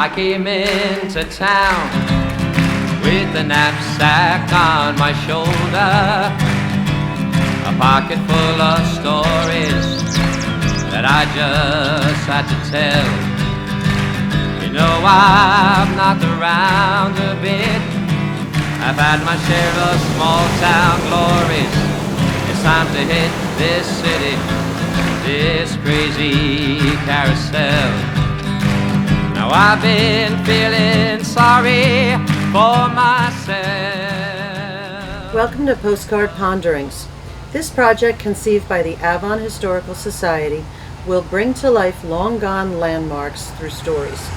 I came into town with a knapsack on my shoulder, a pocket full of stories that I just had to tell. You know, I've knocked around a bit, I've had my share of small town glories. It's time to hit this city, this crazy carousel. Now I've been feeling sorry for myself. Welcome to Postcard Ponderings. This project, conceived by the Avon Historical Society, will bring to life long-gone landmarks through stories.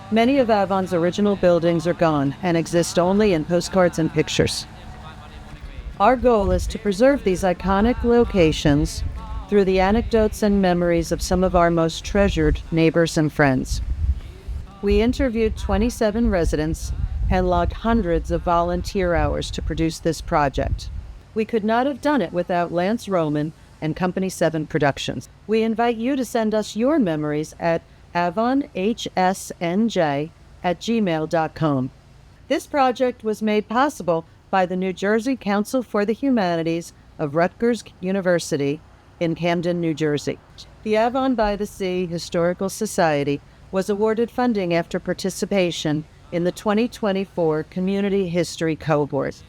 Many of Avon's original buildings are gone and exist only in postcards and pictures. Our goal is to preserve these iconic locations through the anecdotes and memories of some of our most treasured neighbors and friends. We interviewed 27 residents and logged hundreds of volunteer hours to produce this project. We could not have done it without Lance Roman and Company 7 Productions. We invite you to send us your memories at avonhsnj@gmail.com. This project was made possible by the New Jersey Council for the Humanities of Rutgers University in Camden, New Jersey. The Avon-by-the-Sea Historical Society was awarded funding after participation in the 2024 Community History Cohort.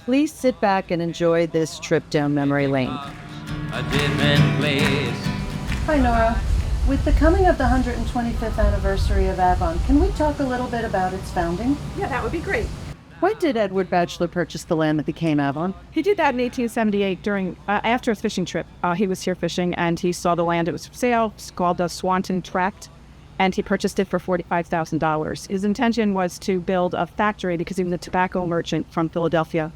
Please sit back and enjoy this trip down memory lane. Hi, Norah. With the coming of the 125th anniversary of Avon, can we talk a little bit about its founding? Yeah, that would be great. When did Edward Batchelor purchase the land that became Avon? He did that in 1878 during after a fishing trip. He was here fishing and he saw the land. It was for sale. It's called the Swanton Tract, and he purchased it for $45,000. His intention was to build a factory because he was a tobacco merchant from Philadelphia,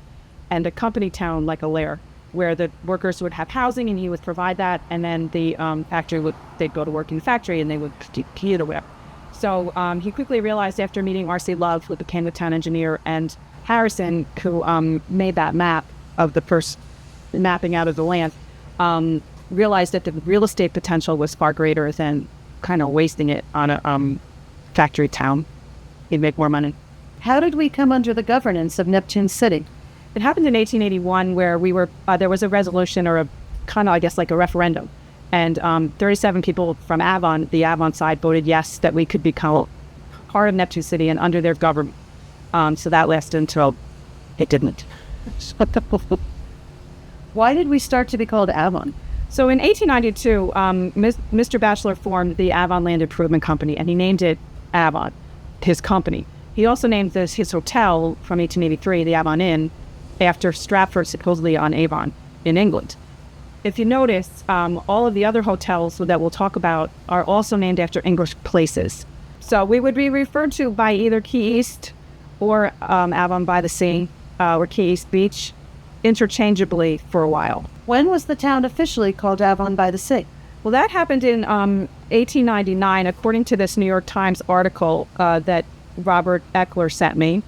and a company town like Allaire, where the workers would have housing and he would provide that, and then the factory they'd go to work in the factory and they would commute or whatever. So he quickly realized after meeting R.C. Love, who became the town engineer, and Harrison, who made that map of the first mapping out of the land, realized that the real estate potential was far greater than kind of wasting it on a factory town. He'd make more money. How did we come under the governance of Neptune City? It happened in 1881 where we were, there was a resolution or a kind of, I guess, like a referendum. And 37 people from Avon, the Avon side, voted yes that we could become part of Neptune City and under their government. So that lasted until it didn't. Why did we start to be called Avon? So in 1892, Mr. Batchelor formed the Avon Land Improvement Company, and he named it Avon, his company. He also named his hotel from 1883, the Avon Inn, after Stratford, supposedly on Avon, in England. If you notice, all of the other hotels that we'll talk about are also named after English places. So we would be referred to by either Key East or Avon-by-the-Sea or Key East Beach interchangeably for a while. When was the town officially called Avon-by-the-Sea? Well, that happened in 1899, according to this New York Times article that Robert Eckler sent me.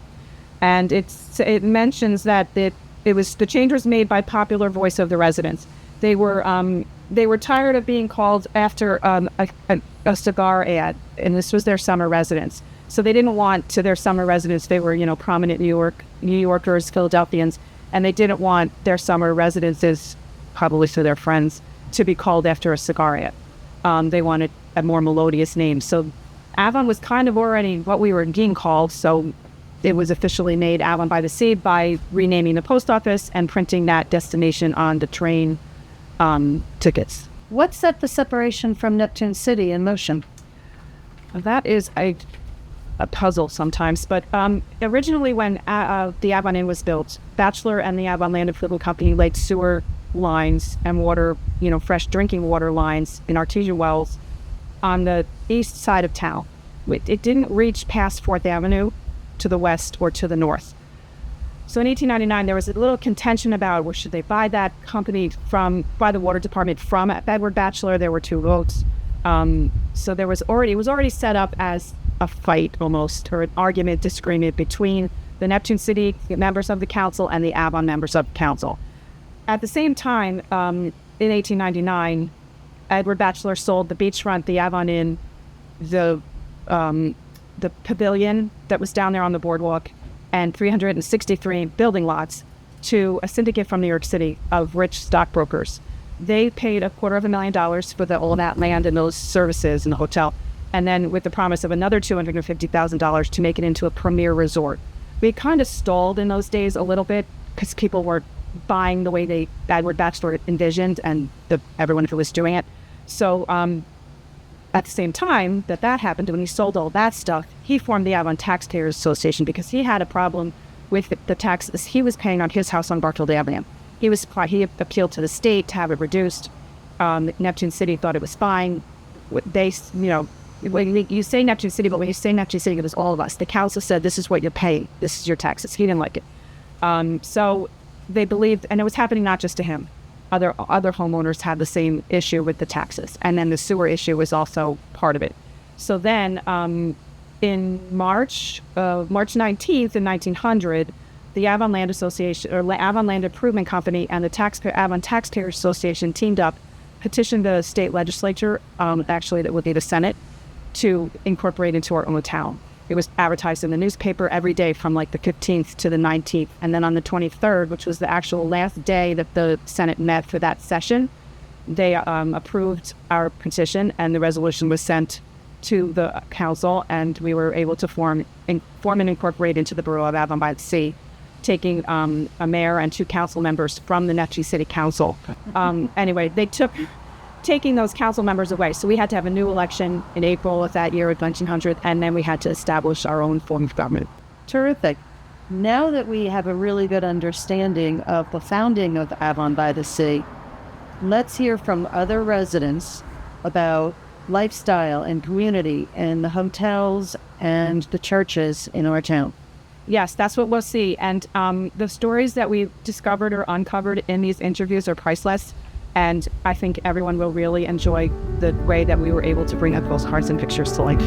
And it mentions that it was the change was made by popular voice of the residents. They were tired of being called after a cigar ad, and this was their summer residence. So they didn't want to their summer residents. They were prominent New Yorkers, Philadelphians, and they didn't want their summer residences, probably to their friends, to be called after a cigar ad. They wanted a more melodious name. So Avon was kind of already what we were being called, so it was officially made Avon-by-the-Sea by renaming the post office and printing that destination on the train tickets. What set the separation from Neptune City in motion? That is a puzzle sometimes, but originally when the Avon Inn was built, Batchelor and the Avon Land Improvement Company laid sewer lines and water, fresh drinking water lines in artesian wells on the east side of town. It didn't reach past 4th Avenue to the west or to the north. So in 1899, there was a little contention about where should they buy that company by the water department from Edward Batchelor. There were 2 votes. So it was already set up as a fight almost, or an argument, disagreement between the Neptune City members of the council and the Avon members of the council. At the same time, in 1899, Edward Batchelor sold the beachfront, the Avon Inn, the the pavilion that was down there on the boardwalk and 363 building lots to a syndicate from New York City of rich stockbrokers. They paid $250,000 for all that land and those services and the hotel, and then with the promise of another $250,000 to make it into a premier resort. We kind of stalled in those days a little bit because people were buying the way they Edward Bachelor envisioned and everyone who was doing it. So at the same time that happened, when he sold all that stuff, he formed the Avon Taxpayers Association because he had a problem with the taxes he was paying on his house on Barfield Avenue. He appealed to the state to have it reduced. Neptune City thought it was fine. When you say Neptune City, but when you say Neptune City, it was all of us. The council said, this is what you're paying. This is your taxes. He didn't like it. So they believed, and it was happening not just to him. Other homeowners had the same issue with the taxes. And then the sewer issue was also part of it. So then in March 19th in 1900, the Avon Land Association, or Avon Land Improvement Company, and the Avon Taxpayers Association teamed up, petitioned the state legislature, actually that would be the Senate, to incorporate into our own town. It was advertised in the newspaper every day from like the 15th to the 19th. And then on the 23rd, which was the actual last day that the Senate met for that session, they approved our petition and the resolution was sent to the council, and we were able to form and incorporate into the borough of Avon-by-the-Sea, taking a mayor and 2 council members from the Neptune City Council. Anyway, they taking those council members away. So we had to have a new election in April of that year of 1900, and then we had to establish our own form of government. Terrific. Now that we have a really good understanding of the founding of Avon-by-the-Sea, let's hear from other residents about lifestyle and community and the hotels and the churches in our town. Yes, that's what we'll see. And the stories that we discovered or uncovered in these interviews are priceless. And I think everyone will really enjoy the way that we were able to bring up those hearts and pictures to life.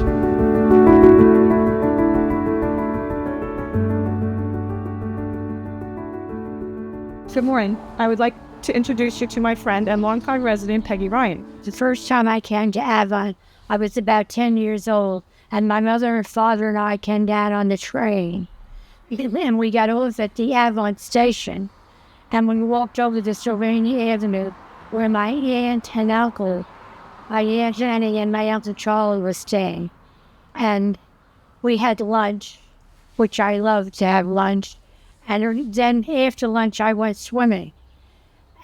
Good morning. I would like to introduce you to my friend and longtime resident, Peggy Ryan. The first time I came to Avon, I was about 10 years old, and my mother and father and I came down on the train. And we got off at the Avon station, and we walked over to Sylvania Avenue, where my aunt and uncle, my Aunt Annie and my Uncle Charlie were staying. And we had lunch, which I loved to have lunch. And then after lunch, I went swimming.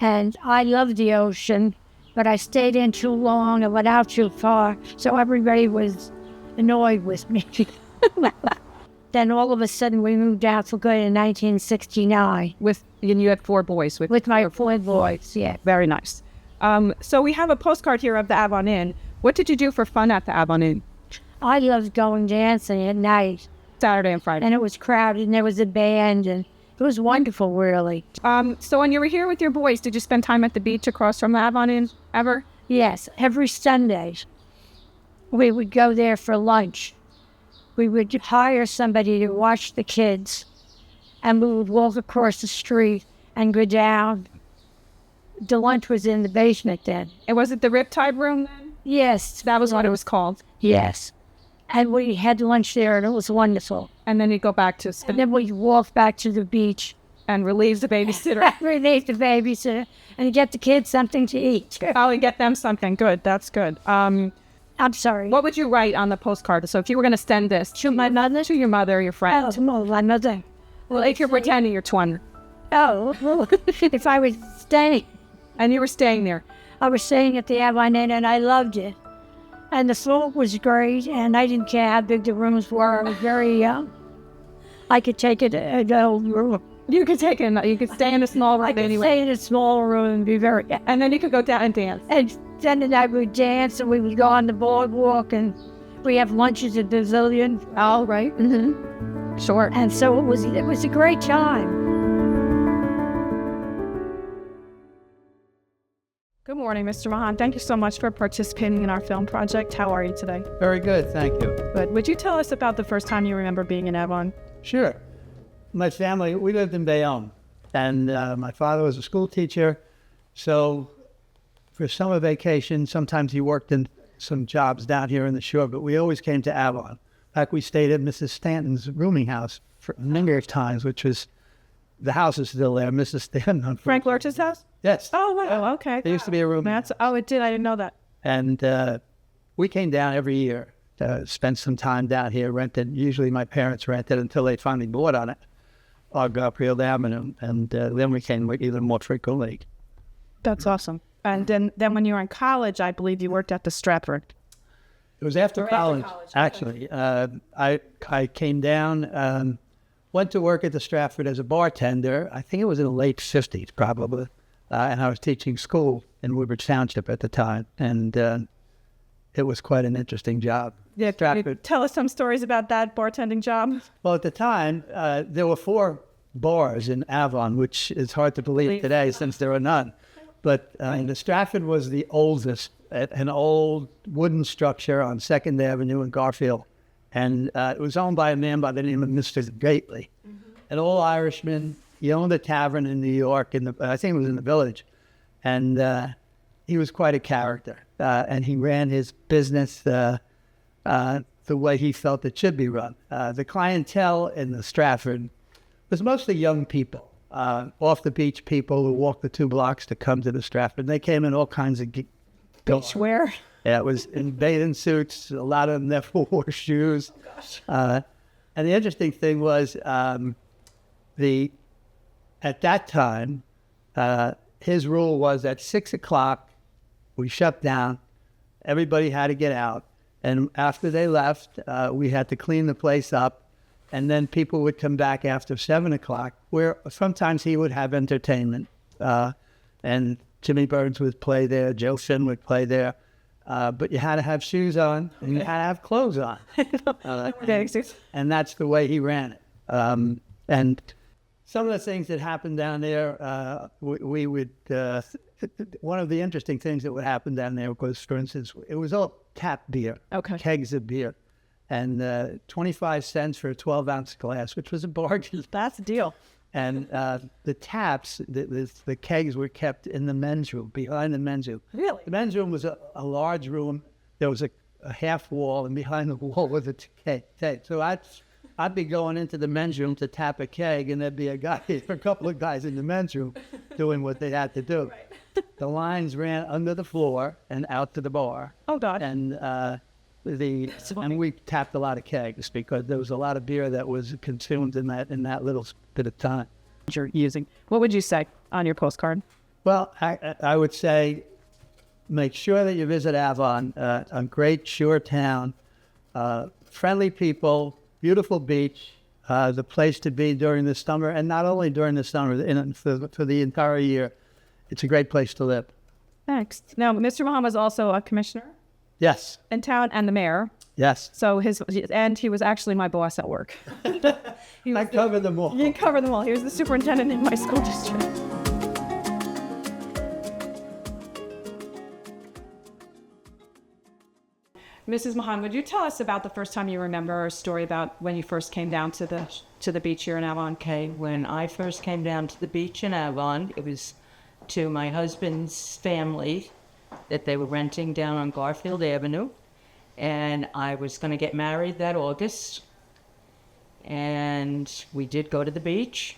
And I loved the ocean, but I stayed in too long and went out too far, so everybody was annoyed with me. Then all of a sudden, we moved out for good in 1969. And you had 4 boys. With my 4 boys, yeah. Very nice. So we have a postcard here of the Avon Inn. What did you do for fun at the Avon Inn? I loved going dancing at night. Saturday and Friday. And it was crowded, and there was a band, and it was wonderful, really. So when you were here with your boys, did you spend time at the beach across from the Avon Inn ever? Yes, every Sunday. We would go there for lunch. We would hire somebody to watch the kids, and we would walk across the street and go down. The lunch was in the basement then. And was it the Riptide Room then? Yes. That was what it was called? Yes. And we had lunch there, and it was wonderful. And then you go back to... And then we walked back to the beach. And relieve the babysitter. Relieve the babysitter, and get the kids something to eat. Probably get them something. Good, that's good. I'm sorry. What would you write on the postcard? So if you were going to send this to my mother, to your mother, your friend. Oh, to my mother. Well, if you're pretending you're 20. Oh, if I was staying. And you were staying there. I was staying at the Avon Inn, and I loved it. And the food was great, and I didn't care how big the rooms were. I was very young. I could take it an old room. You could stay in a small room anyway. I could stay in a small room and be very... And then you could go down and dance. And then I would dance, and we would go on the boardwalk, and we have lunches at the Pavilion. Oh, right. Mm-hmm. Sure. And so it was a great time. Good morning, Mr. Mahan. Thank you so much for participating in our film project. How are you today? Very good, thank you. Good. Would you tell us about the first time you remember being in Avon? Sure. My family, we lived in Bayonne, and my father was a school teacher, so for summer vacation, sometimes he worked in some jobs down here in the shore, but we always came to Avon. In fact, we stayed at Mrs. Stanton's rooming house for a number of times, which was, the house is still there, Mrs. Stanton. Frank Lurch's house? Yes. Oh, wow. Okay. There used to be a room. Oh, it did. I didn't know that. And we came down every year to spend some time down here, rented. Usually my parents rented until they finally bought on it, on Garfield Avenue. And then we came even more frequently. That's awesome. And then when you were in college, I believe you worked at the Stratford. It was after college, actually. I came down, went to work at the Stratford as a bartender. I think it was in the late 50s, probably. And I was teaching school in Woodbridge Township at the time. And it was quite an interesting job. Yeah, can you tell us some stories about that bartending job? Well, at the time, there were 4 bars in Avon, which is hard to believe today since there are none. But the Stratford was the oldest, an old wooden structure on 2nd Avenue in Garfield. And it was owned by a man by the name of Mr. Gately, an old Irishman. He owned a tavern in New York, I think it was in the Village. And he was quite a character. And he ran his business the way he felt it should be run. The clientele in the Stratford was mostly young people. Off the beach people who walked the 2 blocks to come to the Stratford. They came in all kinds of Beachwear? Yeah, it was in bathing suits. A lot of them never wore shoes. Oh, gosh. And the interesting thing was, at that time, his rule was at 6 o'clock, we shut down. Everybody had to get out. And after they left, we had to clean the place up. And then people would come back after 7 o'clock, where sometimes he would have entertainment. And Jimmy Burns would play there, Joe Finn would play there. But you had to have shoes on, and you had to have clothes on. And that's the way he ran it. And some of the things that happened down there, we would, one of the interesting things that would happen down there was, for instance, it was all tap beer, kegs of beer. And 25 cents for a 12-ounce glass, which was a bargain. That's a deal. And the taps, the kegs were kept in the men's room, behind the men's room. Really? The men's room was a large room. There was a half wall, and behind the wall was a keg. So I'd be going into the men's room to tap a keg, and there'd be a couple of guys in the men's room doing what they had to do. Right. The lines ran under the floor and out to the bar. Oh, God. And and we tapped a lot of kegs because there was a lot of beer that was consumed in that little bit of time. You're using. What would you say on your postcard? Well, I would say make sure that you visit Avon, a great shore town, friendly people, beautiful beach, the place to be during the summer, and not only during the summer, for the entire year. It's a great place to live. Thanks. Now, Mr. Muhammad is also a commissioner? Yes. In town, and the mayor. Yes. So he was actually my boss at work. I covered them all. You covered them all. He was the superintendent in my school district. Mrs. Mahan, would you tell us about the first time you remember, or a story about when you first came down to the beach here in Avon? Okay, when I first came down to the beach in Avon, it was to my husband's family that they were renting down on Garfield Avenue, and I was going to get married that August, and we did go to the beach,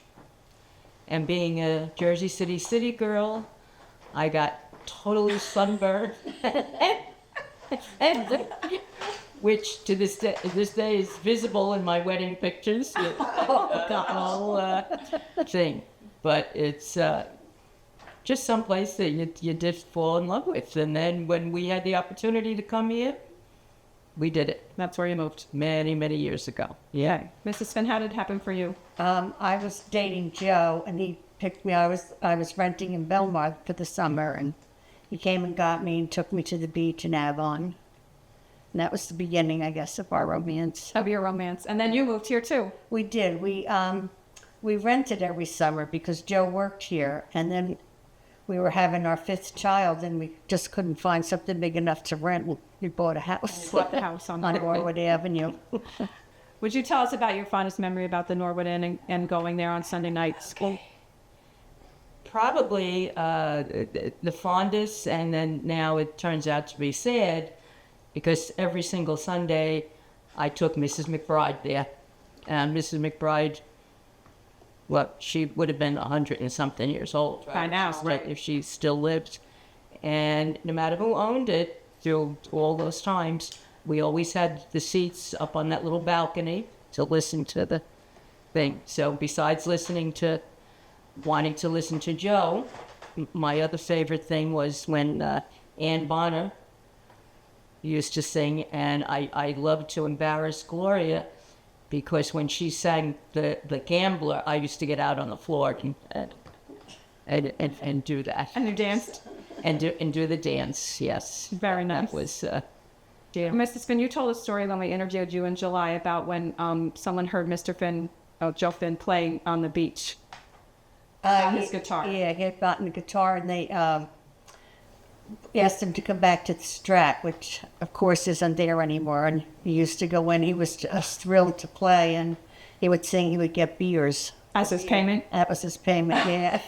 and being a Jersey City girl, I got totally sunburned, which to this day is visible in my wedding pictures, the whole thing, but it's just someplace that you just fall in love with. And then when we had the opportunity to come here, we did it. That's where you moved. Many, many years ago. Yeah. Mrs. Finn, how did it happen for you? I was dating Joe, and he picked me. I was renting in Belmont for the summer, and he came and got me and took me to the beach in Avon. And that was the beginning, I guess, of our romance. Of your romance. And then you moved here, too. We did. We rented every summer because Joe worked here, and then we were having our 5th child, and we just couldn't find something big enough to rent. We bought a house. Bought the house on Norwood Avenue. Would you tell us about your fondest memory about the Norwood Inn and going there on Sunday nights? Okay. Probably the fondest, and then now it turns out to be sad, because every single Sunday I took Mrs. McBride there. And Mrs. McBride, well, she would have been 100 and something years old. By now, right? If she still lived. And no matter who owned it, through all those times, we always had the seats up on that little balcony to listen to the thing. So besides wanting to listen to Joe, my other favorite thing was when Ann Bonner used to sing, and I loved to embarrass Gloria, because when she sang the Gambler, I used to get out on the floor and do that. And you danced? And do the dance, yes. Very nice. That was... Mrs. Finn, you told a story when we interviewed you in July about when someone heard Joe Finn playing on the beach. His guitar. Yeah, he had gotten a guitar, and they asked him to come back to the Strat, which of course isn't there anymore. And he used to go in. He was just thrilled to play, and he would sing. He would get beers As his payment? That was his payment. Yeah.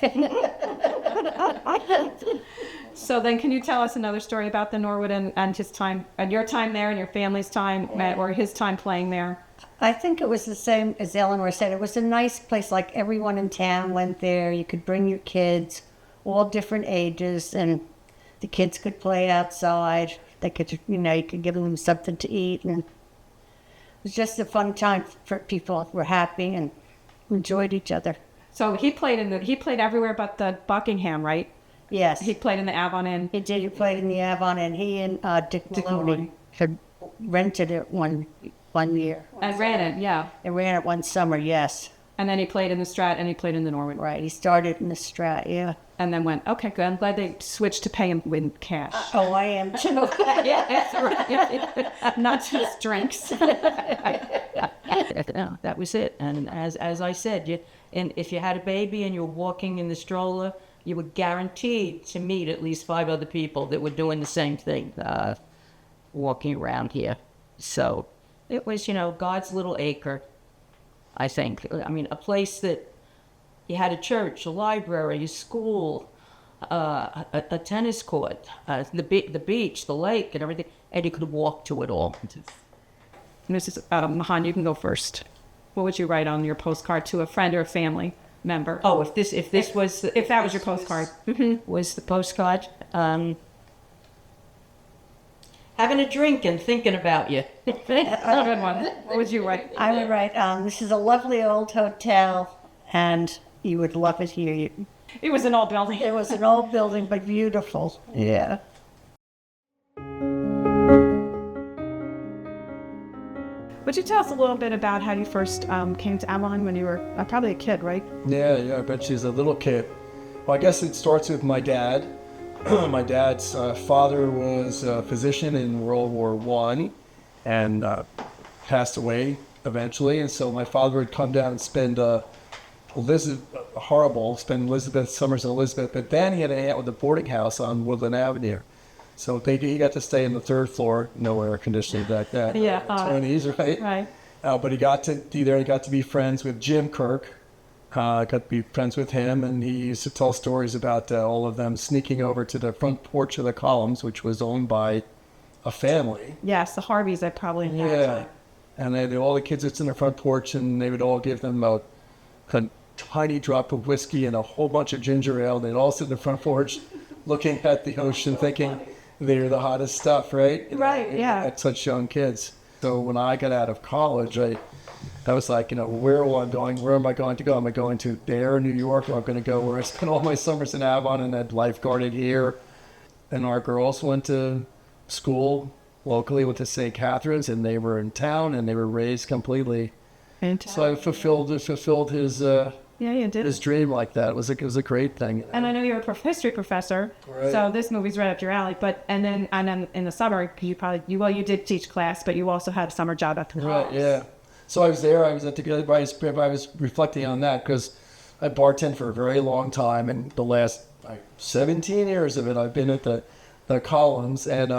So then can you tell us another story about the Norwood and his time, and your time there and your family's time, or his time playing there? I think it was the same as Eleanor said. It was a nice place. Like, everyone in town went there. You could bring your kids, all different ages, and the kids could play outside. They could, you could give them something to eat. And it was just a fun time for people who were happy and enjoyed each other. So he played everywhere but the Buckingham, right? Yes. He played in the Avon Inn. He did. He played in the Avon, and he and Dick Maloney had rented it one year. And ran it, yeah. They ran it one summer, yes. And then he played in the Strat, and he played in the Norwood. Right. He started in the Strat, yeah. And then went, okay, good. I'm glad they switched to pay him with cash. Oh, I am too. Not just drinks. That was it. And as I said, and if you had a baby and you're walking in the stroller, you were guaranteed to meet at least 5 other people that were doing the same thing, walking around here. So it was, God's little acre, I think. I mean, a place that you had a church, a library, a school, a tennis court, the beach, the lake, and everything, and you could walk to it all. Mrs. Mahan, you can go first. What would you write on your postcard to a friend or a family member? Oh, if that was your postcard, was the postcard, having a drink and thinking about you. Good one. What would you write? I would write, this is a lovely old hotel, and you would love it here. It was an old building. It was an old building, but beautiful. Yeah. Would you tell us a little bit about how you first came to Avon when you were probably a kid, right? Yeah, I bet she's a little kid. Well, I guess it starts with my dad. My dad's father was a physician in World War I and passed away eventually. And so my father would come down and spend Elizabeth summers in Elizabeth. But then he had an aunt with a boarding house on Woodland Avenue. So he got to stay in the 3rd floor, no air conditioning back then. Yeah. 20s, right? Right. But he got to be there. He got to be friends with Jim Kirk. Got to be friends with him, and he used to tell stories about all of them sneaking over to the front porch of the Columns, which was owned by a family. Yes, the Harveys, I probably know. Yeah. And they had all the kids that's in the front porch, and they would all give them a tiny drop of whiskey and a whole bunch of ginger ale. They'd all sit in the front porch looking at the ocean, thinking they're the hottest stuff, right? Right, yeah. At such young kids. So when I got out of college, I was like, where am I going? Where am I going to go? Am I going to there, New York, or am I going to go where I spent all my summers in Avon and had lifeguarded here? And our girls went to school locally, went to St. Catherine's, and they were in town, and they were raised completely. So I fulfilled his his dream like that. It was a great thing. And I know you're a history professor, right. So this movie's right up your alley. But and then in the summer, you did teach class, but you also had a summer job at the Right, yeah. So I was there. I was at the. I was reflecting on that because I bartended for a very long time, and the last 17 years of it, I've been at the Columns and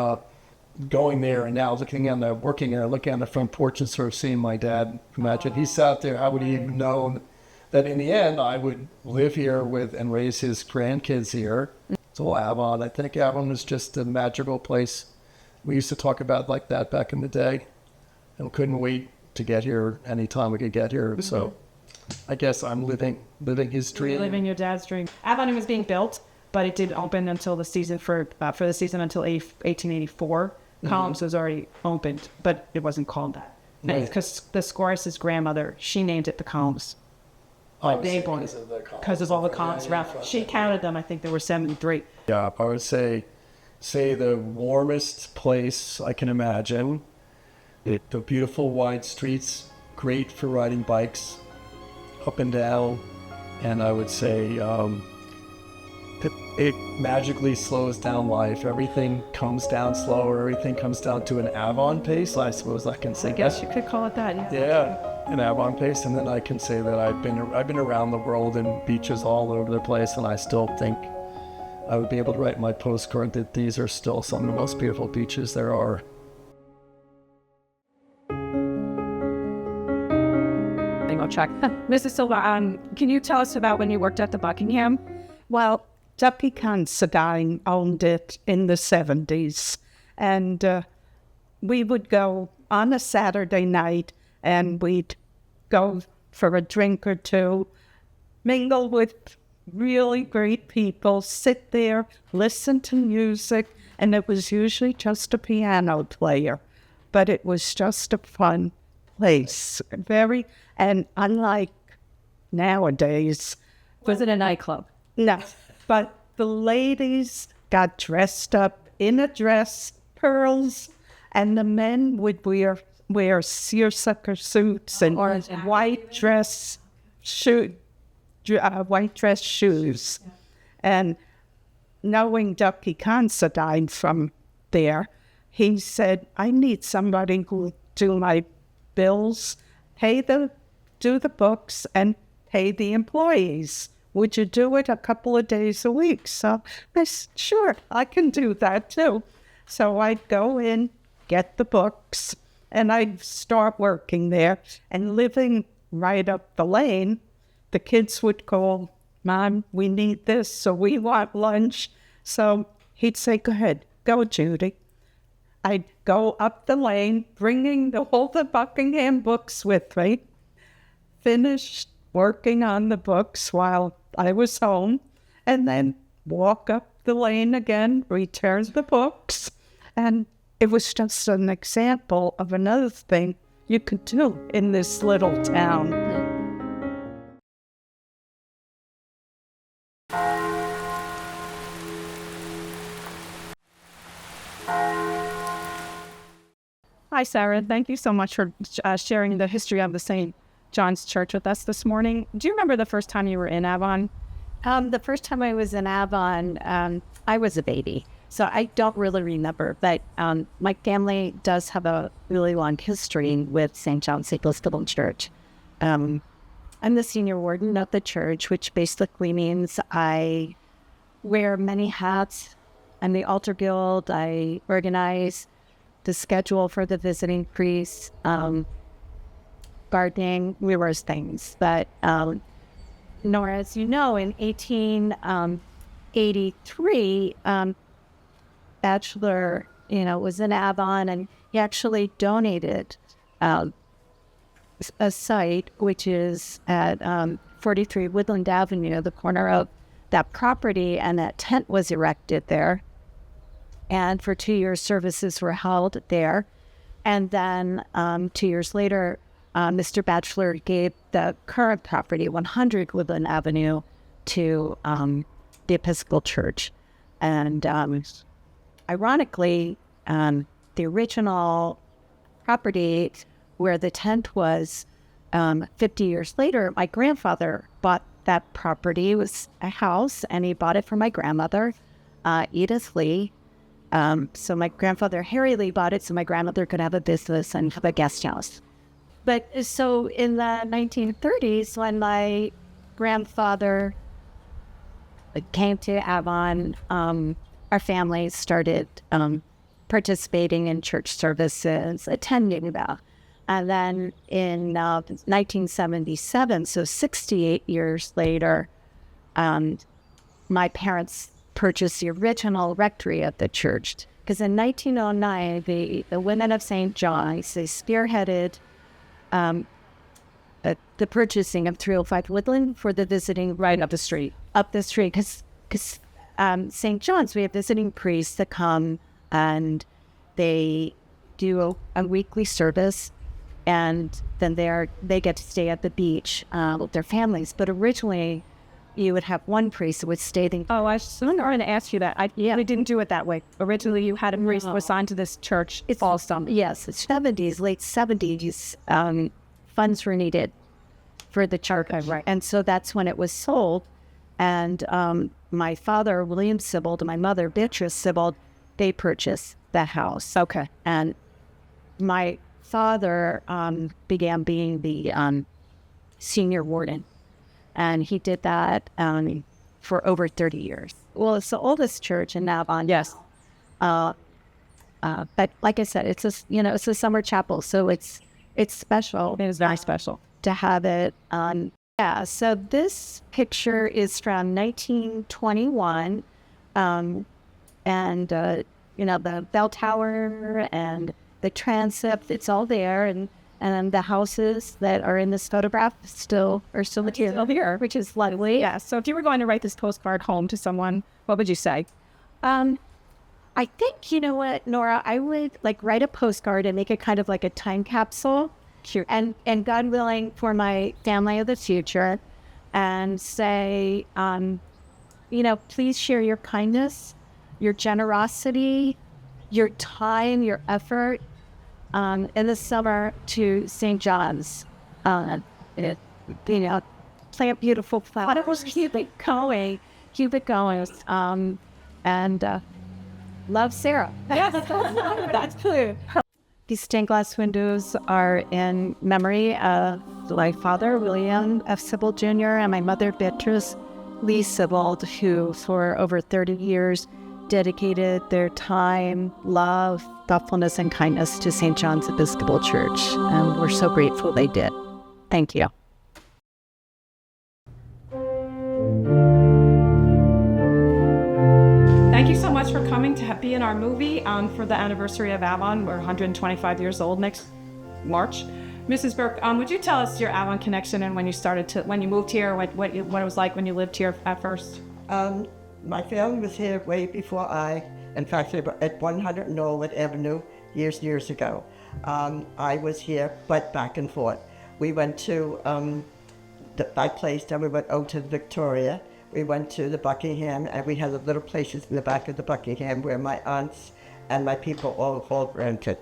going there, and now looking on the front porch and sort of seeing my dad. Imagine he sat there. How would he have known that in the end I would live here and raise his grandkids here? It's all Avon. I think Avon was just a magical place we used to talk about like that back in the day, and couldn't wait to get here anytime we could get here. So I guess I'm living his dream. You're living your dad's dream. Avon was being built, but it didn't open until the season for the season until 1884. Columns was already opened, but it wasn't called that. Because the Squires' grandmother, she named it the Columns. Because of all the columns around. She counted them. I think there were 73. Yeah, I would say the warmest place I can imagine. The beautiful wide streets, great for riding bikes up and down. And I would say it magically slows down life. Everything comes down slower. Everything comes down to an Avon pace, I suppose I can say. I guess you could call it that. Yeah, an Avon pace. And then I can say that I've been around the world and beaches all over the place, and I still think I would be able to write my postcard that these are still some of the most beautiful beaches there are. I'll check. Mrs. Silva, can you tell us about when you worked at the Buckingham? Well, Ducky Considine owned it in the 70s, and we would go on a Saturday night, and we'd go for a drink or two, mingle with really great people, sit there, listen to music, and it was usually just a piano player, but it was just a fun place. And unlike nowadays... Was it a nightclub? No, but the ladies got dressed up in a dress, pearls, and the men would wear seersucker suits and white dress shoes. And knowing Ducky Considine from there, he said, I need somebody who do my bills, do the books, and pay the employees. Would you do it a couple of days a week? So I said, sure, I can do that too. So I'd go in, get the books, and I'd start working there. And living right up the lane, the kids would call, Mom, we need this, so we want lunch. So he'd say, go ahead, go, Judy. I'd go up the lane, bringing all the Buckingham books with me, finished working on the books while I was home, and then walk up the lane again, return the books. And it was just an example of another thing you could do in this little town. Hi, Sarah. Thank you so much for sharing the history of the St. John's Church with us this morning. Do you remember the first time you were in Avon? The first time I was in Avon, I was a baby, so I don't really remember. But my family does have a really long history with St. John's Episcopal Church. I'm the senior warden of the church, which basically means I wear many hats. I'm the altar guild. I organize the schedule for the visiting priests, gardening, numerous things. But Norah, as you know, in 1883, Bachelor, was in Avon, and he actually donated a site, which is at 43 Woodland Avenue, the corner of that property, and that tent was erected there. And for 2 years, services were held there. And then 2 years later, Mr. Bachelor gave the current property, 100 Woodland Avenue, to the Episcopal Church. And ironically, the original property where the tent was, 50 years later, my grandfather bought that property. It was a house, and he bought it for my grandmother, Edith Lee. So my grandfather, Harry Lee, bought it so my grandmother could have a business and have a guest house. But so in the 1930s, when my grandfather came to Avon, our family started participating in church services, attending them. And then in 1977, so 68 years later, my parents purchased the original rectory of the church Because in 1909, the women of St. John's, they spearheaded the purchasing of 305 Woodland for the visiting Right up the street. up the street. Because St. John's, we have visiting priests that come and they do a weekly service, and then they get to stay at the beach with their families. But originally, you would have one priest that would stay there. Oh, I was going to ask you that. We didn't do it that way. Originally, you had a priest assigned to this church. It's awesome. Yes, the 70s, late 70s, funds were needed for the church. Right. And so that's when it was sold. And my father, William Sibbald, and my mother, Beatrice Sibbald, they purchased that house. Okay. And my father began being the senior warden. And he did that for over 30 years. Well, it's the oldest church in Avon. Yes. But like I said, it's a summer chapel, so it's special. It is very special to have it. Yeah. So this picture is from 1921, and the bell tower and the transept. It's all there, and the houses that are in this photograph are still here, which is lovely. Yeah. So if you were going to write this postcard home to someone, what would you say? I think, you know what, Nora, I would write a postcard and make it kind of like a time capsule. Sure. And God willing, for my family of the future, and say, please share your kindness, your generosity, your time, your effort, in the summer to St. John's. Plant beautiful flowers. Keep it going. And love Sarah. Yes, that's clear. These stained glass windows are in memory of my father, William F. Sibbald Jr., and my mother, Beatrice Lee Sibbald, who for over 30 years dedicated their time, love, thoughtfulness, and kindness to St. John's Episcopal Church. And we're so grateful they did. Thank you. Thank you so much for coming to be in our movie for the anniversary of Avon. We're 125 years old next March. Mrs. Burke, would you tell us your Avon connection and when you moved here, what it was like when you lived here at first? My family was here way before in fact, at 100 Norwood Avenue years ago. I was here, but back and forth. We went to my place, then we went over to the Victoria. We went to the Buckingham, and we had the little places in the back of the Buckingham where my aunts and my people all rented.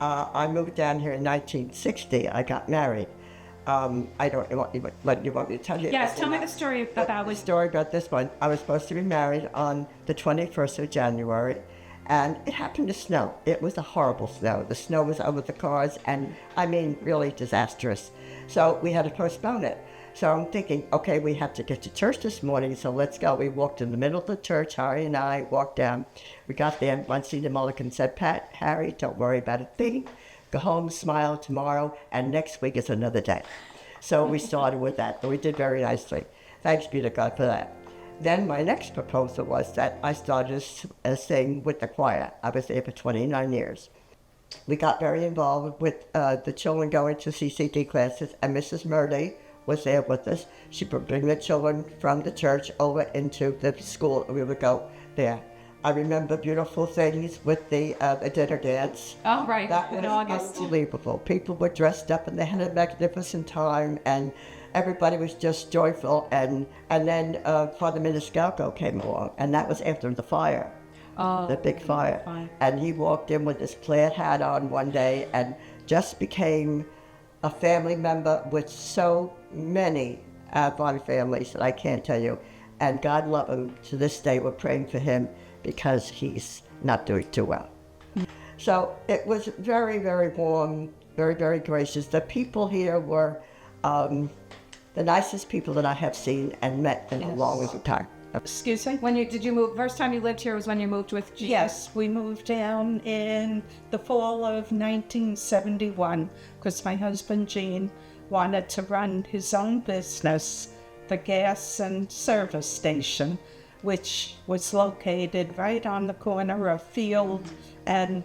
I moved down here in 1960. I got married. I don't know what you want me to tell you. Yes, tell me the story about the story about this one. I was supposed to be married on the 21st of January, and it happened to snow. It was a horrible snow. The snow was over the cars, and really disastrous. So we had to postpone it. So I'm thinking, okay, we have to get to church this morning, so let's go. We walked in the middle of the church. Harry and I walked down. We got there. Monsignor Mulligan said, Pat, Harry, don't worry about a thing. Go home, smile tomorrow, and next week is another day. So we started with that, and we did very nicely. Thanks be to God for that. Then my next proposal was that I started singing with the choir. I was there for 29 years. We got very involved with the children going to CCD classes, and Mrs. Murday was there with us. She would bring the children from the church over into the school, and we would go there. I remember beautiful things with the dinner dance. Oh, right. That was unbelievable. People were dressed up, and they had a magnificent time, and everybody was just joyful. And then Father Miniscalco came along, and that was after the fire, the big fire. And he walked in with his plaid hat on one day, and just became a family member with so many Avon families that I can't tell you. And God love him. To this day, we're praying for him because he's not doing too well. So it was very, very warm, very, very gracious. The people here were the nicest people that I have seen and met in a long time. Excuse me? Did you move? First time you lived here was when you moved with Jesus? Yes, we moved down in the fall of 1971 because my husband, Gene, wanted to run his own business, the gas and service station, which was located right on the corner of Field and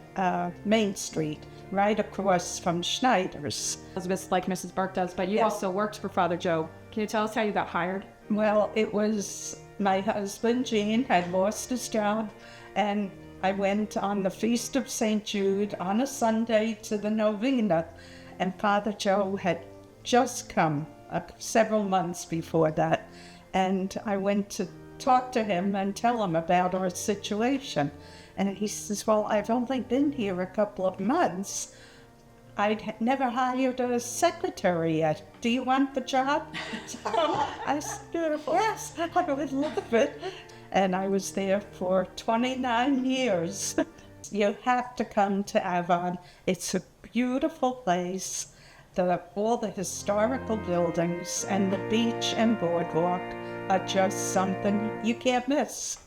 Main Street, right across from Schneider's. Elizabeth, like Mrs. Burke does, but you also worked for Father Joe. Can you tell us how you got hired? Well, it was my husband, Gene, had lost his job, and I went on the Feast of St. Jude on a Sunday to the novena, and Father Joe had just come several months before that, and I went to talk to him and tell him about our situation. And he says, well, I've only been here a couple of months. I'd never hired a secretary yet. Do you want the job? So I said, beautiful. Yes, I would love it. And I was there for 29 years. You have to come to Avon. It's a beautiful place. All the historical buildings and the beach and boardwalk are just something you can't miss.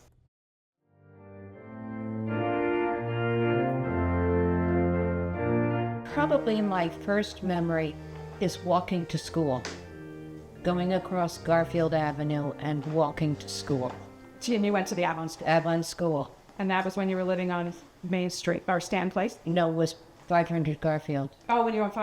Probably my first memory is walking to school, going across Garfield Avenue and walking to school. And you went to the Avon School. Avon School. And that was when you were living on Main Street, or Stan Place? No, it was 500 Garfield. Oh, when you were at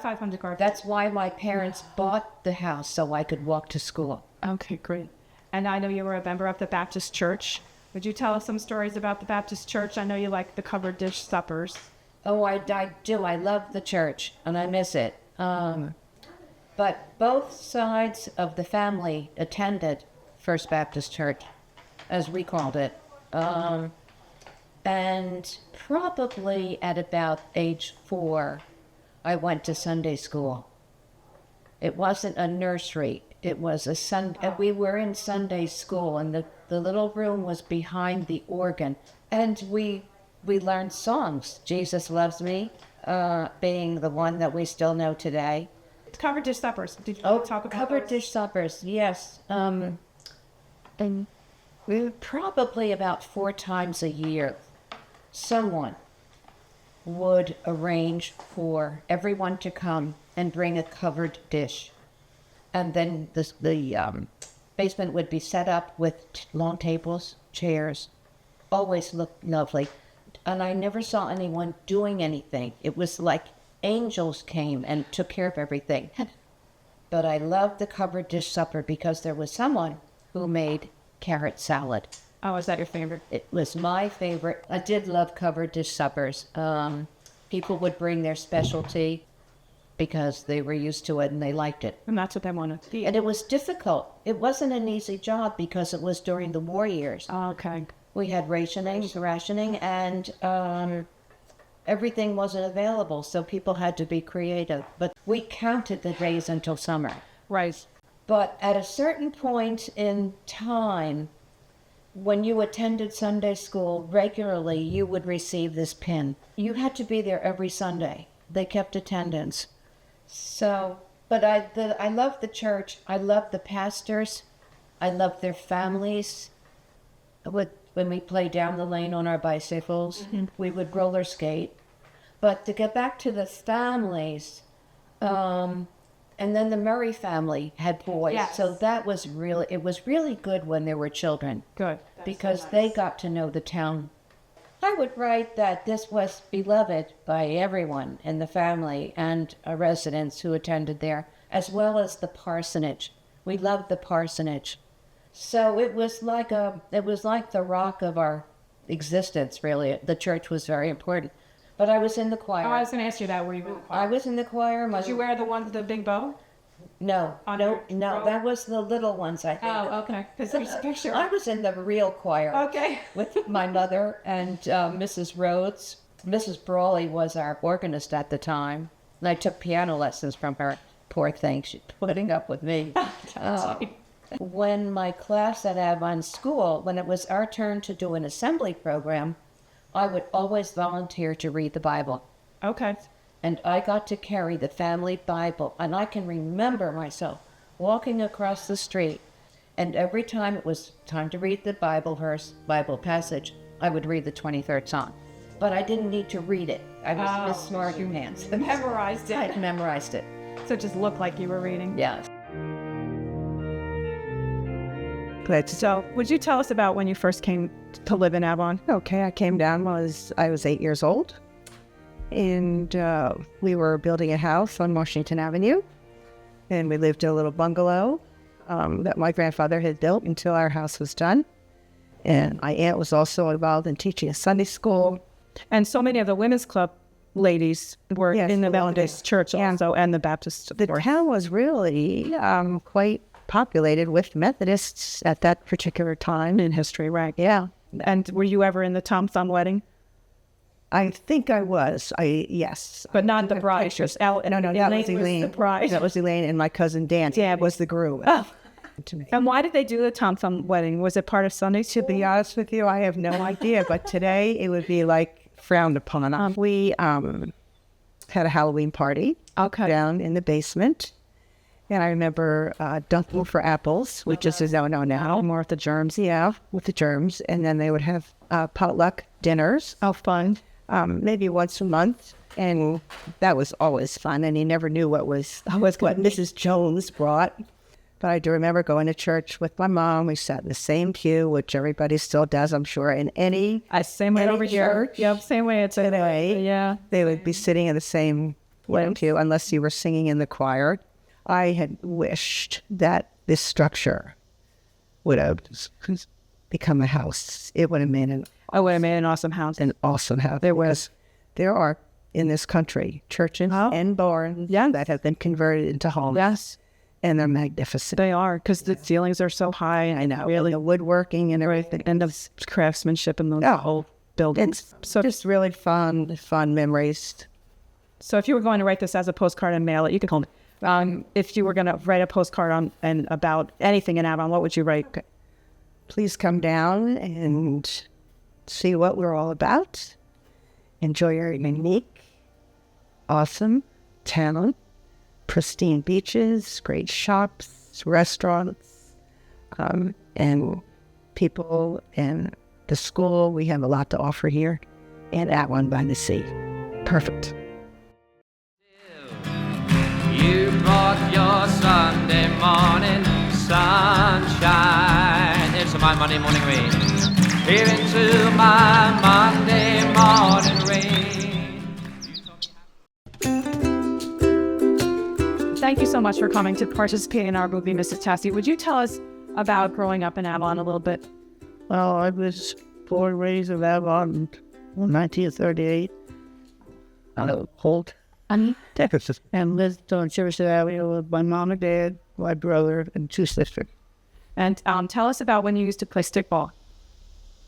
500 Garfield. That's why my parents bought the house, so I could walk to school. Okay, great. And I know you were a member of the Baptist Church. Would you tell us some stories about the Baptist Church? I know you like the covered dish suppers. Oh, I do. I love the church, and I miss it. But both sides of the family attended First Baptist Church, as we called it. And probably at about age 4, I went to Sunday school. It wasn't a nursery. It was a Sunday. We were in Sunday school, and the little room was behind the organ. And we learned songs. Jesus Loves Me, being the one that we still know today. Covered dish suppers. Did you talk about covered those? dish suppers, yes. And we probably about 4 times a year, someone would arrange for everyone to come and bring a covered dish. And then the basement would be set up with long tables, chairs, always looked lovely. And I never saw anyone doing anything. It was like angels came and took care of everything. But I loved the covered dish supper because there was someone who made carrot salad. Oh, is that your favorite? It was my favorite. I did love covered dish suppers. People would bring their specialty because they were used to it and they liked it. And that's what they wanted to eat. And it was difficult. It wasn't an easy job because it was during the war years. Oh, okay. We had rationing, and everything wasn't available, so people had to be creative. But we counted the days until summer. Right. But at a certain point in time, when you attended Sunday school regularly, you would receive this pin. You had to be there every Sunday. They kept attendance. So, but I love the church. I love the pastors. I love their families. When we played down the lane on our bicycles, we would roller skate. But to get back to the families, and then the Murray family had boys. Yes. So that was it was really good when there were children. Good. Because they got to know the town. I would write that this was beloved by everyone in the family and residents who attended there, as well as the parsonage. We loved the parsonage. So it was like the rock of our existence, really. The church was very important. But I was in the choir. Oh, I was going to ask you that. Were you in the choir? I was in the choir. Did you wear the one with the big bow? No, that was the little ones, I think. Oh, okay. Because there's a picture. I was in the real choir. Okay. With my mother and Mrs. Rhodes. Mrs. Brawley was our organist at the time. And I took piano lessons from her. Poor thing, she's putting up with me. When my class at Avon School, when it was our turn to do an assembly program, I would always volunteer to read the Bible. Okay. And I got to carry the family Bible. And I can remember myself walking across the street, and every time it was time to read the Bible verse, Bible passage, I would read the 23rd Psalm. But I didn't need to read it. I was Miss Smart Your Hands. Memorized it. I memorized it. So it just looked like you were reading. Yes. Good. So, would you tell us about when you first came to live in Avon? Okay, I came down when I was 8 years old, and we were building a house on Washington Avenue, and we lived in a little bungalow that my grandfather had built until our house was done. And my aunt was also involved in teaching a Sunday school. And so many of the women's club ladies were in the Methodist church also, and the Baptist. The town was really quite populated with Methodists at that particular time in history, right? Yeah. And were you ever in the Tom Thumb wedding? I think I was. Yes. But not the bride. Just no, that was Elaine. The bride. That was Elaine, and my cousin Dan was the groom. Oh. And why did they do the Tom Thumb wedding? Was it part of Sunday school? To be honest with you, I have no idea. But today it would be like frowned upon. We had a Halloween party down in the basement. And I remember dunking for apples, which is a no-no now. More with the germs. Yeah, with the germs. And then they would have potluck dinners. Oh, fun. Maybe once a month. And that was always fun. And you never knew what Mrs. Jones brought. But I do remember going to church with my mom. We sat in the same pew, which everybody still does, I'm sure, in any same way over here. Church. Yep, same way. It's today. Yeah, they would be sitting in the same pew, unless you were singing in the choir. I had wished that this structure would have become a house. It would have made an awesome house. An awesome house. There are in this country churches and barns that have been converted into homes. Yes. And they're magnificent. They are, because the ceilings are so high. I know. Really. The woodworking and everything. And the craftsmanship in the whole building. It's just really fun memories. So if you were going to write this as a postcard and mail it, you could call me. If you were going to write a postcard on and about anything in Avon, what would you write? Okay. Please come down and see what we're all about. Enjoy our unique, awesome town. Pristine beaches, great shops, restaurants, and people and the school. We have a lot to offer here and Avon-by-the-Sea. Perfect. You brought your Sunday morning sunshine into my Monday morning rain, here into my Monday morning rain. Thank you so much for coming to participate in our movie, Mrs. Tassie. Would you tell us about growing up in Avon a little bit? Well, I was born and raised in Avon in 1938. Holt, Texas. And lived on Jefferson Avenue with my mom and dad, my brother, and 2 sisters. And tell us about when you used to play stickball.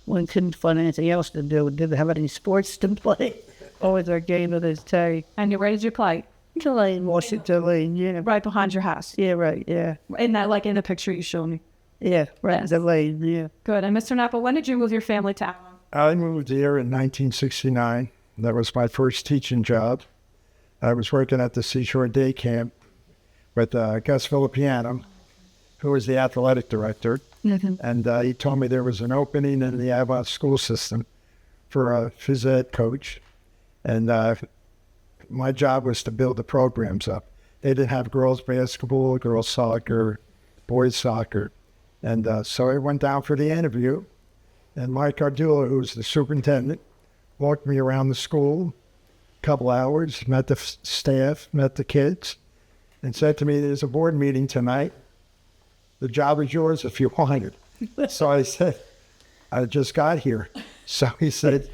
When couldn't find anything else to do, didn't have any sports to play. Always our game of the day. And where did you play? Lane, Washington Lane, yeah. Right behind your house? Yeah, right, yeah. In that, like in the picture you showed me? Yeah, right, yes. The lane, yeah. Good. And Mr. Napple, when did you move your family to Avon? I moved here in 1969. That was my first teaching job. I was working at the Seashore Day Camp with Gus Villapiano, who was the athletic director. Mm-hmm. And he told me there was an opening in the Avon school system for a phys ed coach. And my job was to build the programs up. They didn't have girls basketball, girls soccer, boys soccer. And so I went down for the interview. And Mike Ardula, who was the superintendent, walked me around the school a couple hours, met the staff, met the kids, and said to me, there's a board meeting tonight. The job is yours if you want it. So I said, I just got here. So he said,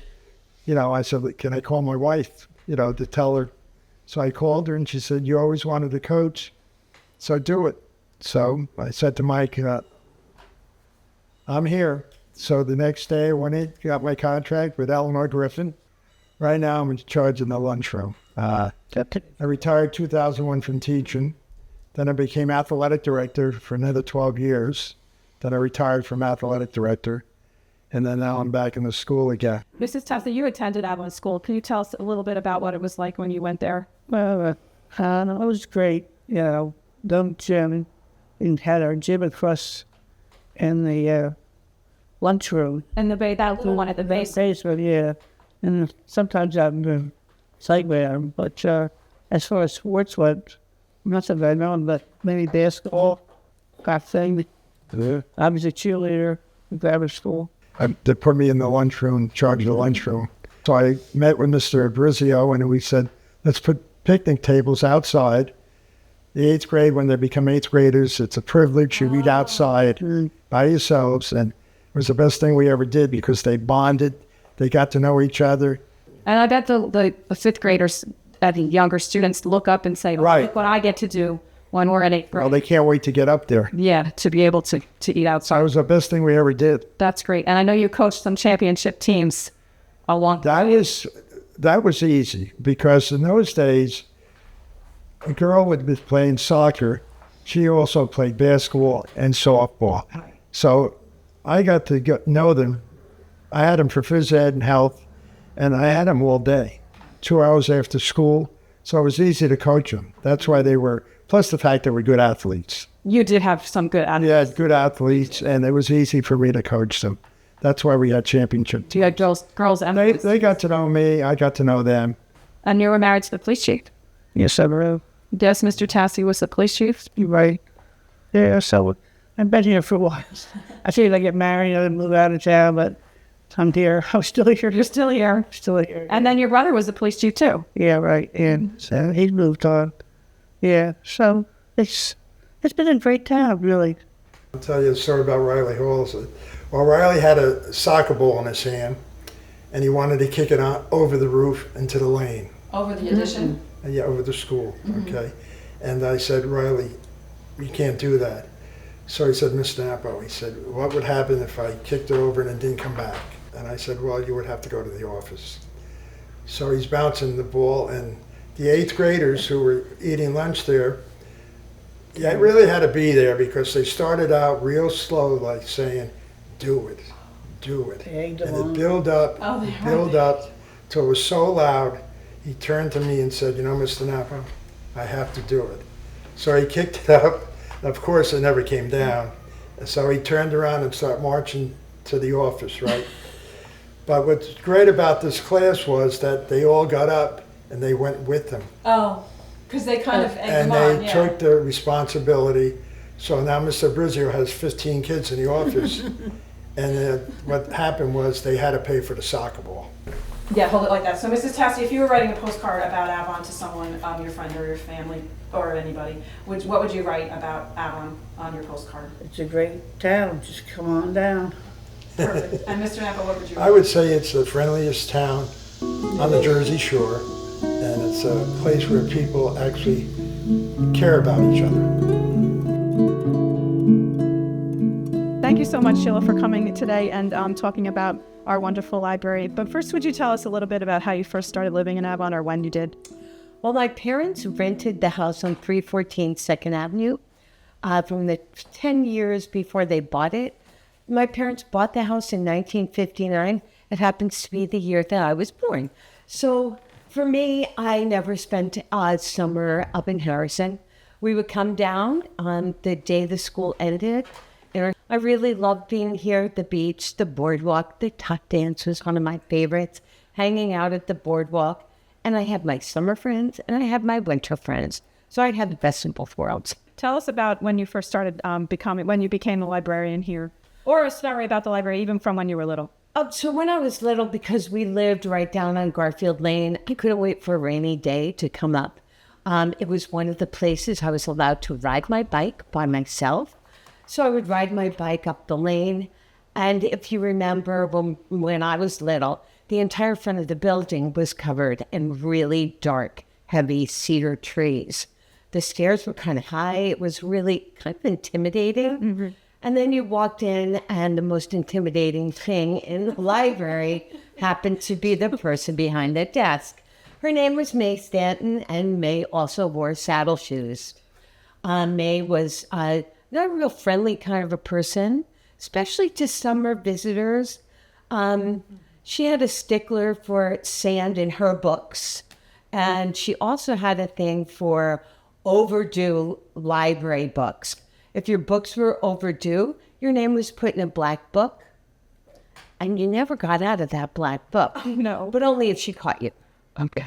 I said, can I call my wife, to tell her? So I called her and she said, you always wanted to coach, so do it. So I said to Mike, I'm here. So the next day I went in, got my contract with Eleanor Griffin. Right now I'm in charge of the lunchroom. I retired 2001 from teaching. Then I became athletic director for another 12 years. Then I retired from athletic director. And then now I'm back in the school again. Mrs. Tessa, you attended Avon School. Can you tell us a little bit about what it was like when you went there? Well, it was great. Dumb gym. We had our gym across in the lunchroom. And that little one at the base? Basement, yeah. And sometimes I'm sideways. But as far as sports went, not so bad, but maybe basketball, that thing. I was a cheerleader at that school. They put me in the lunchroom, charge of the lunchroom. So I met with Mr. Abrizio, and we said, let's put picnic tables outside. The 8th grade, when they become 8th graders, it's a privilege. You eat outside by yourselves. And it was the best thing we ever did because they bonded. They got to know each other. And I bet the 5th graders, the younger students, look up and say, Right. look what I get to do when we're at 8th grade. Well, they can't wait to get up there. Yeah, to be able to eat outside. That was the best thing we ever did. That's great. And I know you coached some championship teams along. That was easy because in those days, a girl would be playing soccer. She also played basketball and softball. So I got to know them. I had them for phys ed and health, and I had them all day, 2 hours after school. So it was easy to coach them. That's why they were, plus the fact they were good athletes. You did have some good athletes. Yeah, good athletes, and it was easy for me to coach them. That's why we had championship teams. You had girls and boys. They got to know me. I got to know them. And you were married to the police chief. Yes, I were. Yes, Mr. Tassi was the police chief. You're right. Yeah, so I've been here for a while. I figured I'd get married, I'd move out of town, but I'm here. I'm still here. You're still here. Still here. And then your brother was the police chief too. Yeah, right. And so he's moved on. Yeah, so it's been a great time, really. I'll tell you a story about Riley Hall. Well, Riley had a soccer ball in his hand, and he wanted to kick it out over the roof into the lane. Over the addition? Yeah, over the school, okay. And I said, Riley, you can't do that. So he said, Mr. Napo, he said, what would happen if I kicked it over and it didn't come back? And I said, well, you would have to go to the office. So he's bouncing the ball, and the 8th graders who were eating lunch there, yeah, it really had to be there because they started out real slow, like saying, do it, do it. And it built up, till it was so loud, he turned to me and said, you know, Mr. Napo, I have to do it. So he kicked it up. Of course, it never came down. And so he turned around and started marching to the office, right? But what's great about this class was that they all got up and they went with him. Oh, because they kind of and they took the responsibility. So now Mr. Brizio has 15 kids in the office. And what happened was they had to pay for the soccer ball. Yeah, hold it like that. So, Mrs. Tassi, if you were writing a postcard about Avon to someone, your friend or your family or anybody, what would you write about Avon on your postcard? It's a great town. Just come on down. Perfect. And Mr. Napa, what would you write? I would say it's the friendliest town on the Jersey Shore, and it's a place where people actually care about each other. Thank you so much, Sheila, for coming today and talking about our wonderful library. But first, would you tell us a little bit about how you first started living in Avon or when you did? Well, my parents rented the house on 314 2nd Avenue from the 10 years before they bought it. My parents bought the house in 1959. It happens to be the year that I was born. So for me, I never spent summer up in Harrison. We would come down on the day the school ended. And I really loved being here at the beach, the boardwalk. The tuck dance was one of my favorites, hanging out at the boardwalk. And I had my summer friends and I had my winter friends. So I had the best in both worlds. Tell us about when you first started when you became a librarian here. Or a story about the library, even from when you were little. So when I was little, because we lived right down on Garfield Lane, I couldn't wait for a rainy day to come up. It was one of the places I was allowed to ride my bike by myself. So I would ride my bike up the lane. And if you remember when I was little, the entire front of the building was covered in really dark, heavy cedar trees. The stairs were kind of high. It was really kind of intimidating. Mm-hmm. And then you walked in, and the most intimidating thing in the library happened to be the person behind the desk. Her name was May Stanton, and May also wore saddle shoes. May was not a real friendly kind of a person, especially to summer visitors. She had a stickler for sand in her books, and she also had a thing for overdue library books. If your books were overdue, your name was put in a black book, and you never got out of that black book. No. But only if she caught you. Okay.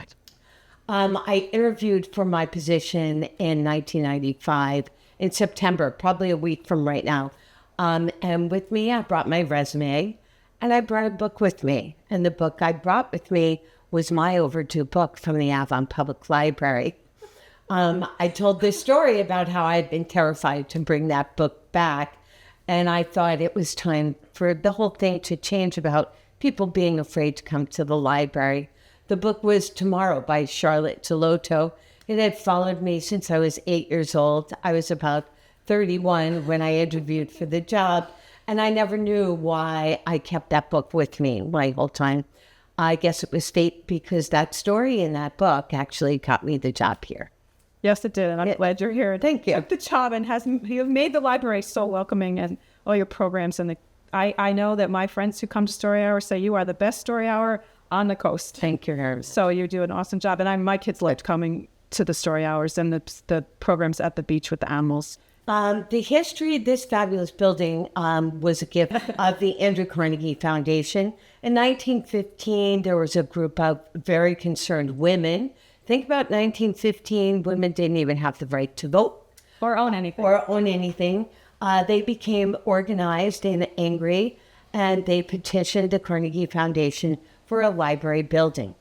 I interviewed for my position in 1995, in September, probably a week from right now. And with me, I brought my resume, and I brought a book with me. And the book I brought with me was my overdue book from the Avon Public Library. I told this story about how I had been terrified to bring that book back, and I thought it was time for the whole thing to change about people being afraid to come to the library. The book was Tomorrow by Charlotte Delotto. It had followed me since I was 8 years old. I was about 31 when I interviewed for the job, and I never knew why I kept that book with me my whole time. I guess it was fate, because that story in that book actually got me the job here. Yes, it did, and I'm glad you're here. Thank you. Took the job, and you've made the library so welcoming, and all your programs. And I know that my friends who come to Story Hour say you are the best Story Hour on the coast. Thank you, Harry. So you do an awesome job, and my kids loved coming to the Story Hours and the programs at the beach with the animals. The history of this fabulous building was a gift of the Andrew Carnegie Foundation. In 1915, there was a group of very concerned women. Think about 1915, women didn't even have the right to vote. Or own anything. They became organized and angry, and they petitioned the Carnegie Foundation for a library building.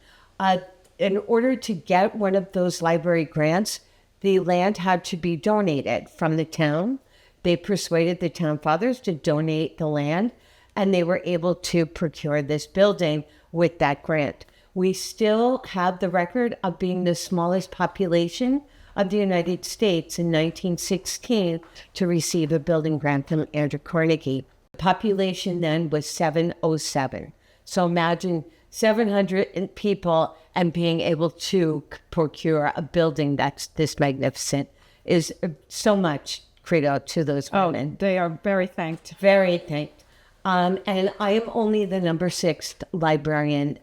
In order to get one of those library grants, the land had to be donated from the town. They persuaded the town fathers to donate the land, and they were able to procure this building with that grant. We still have the record of being the smallest population of the United States in 1916 to receive a building grant from Andrew Carnegie. The population then was 707. So imagine 700 people and being able to procure a building that's this magnificent is so much credit to those women. Oh, they are very thanked. Very thanked. And I am only the number 6 librarian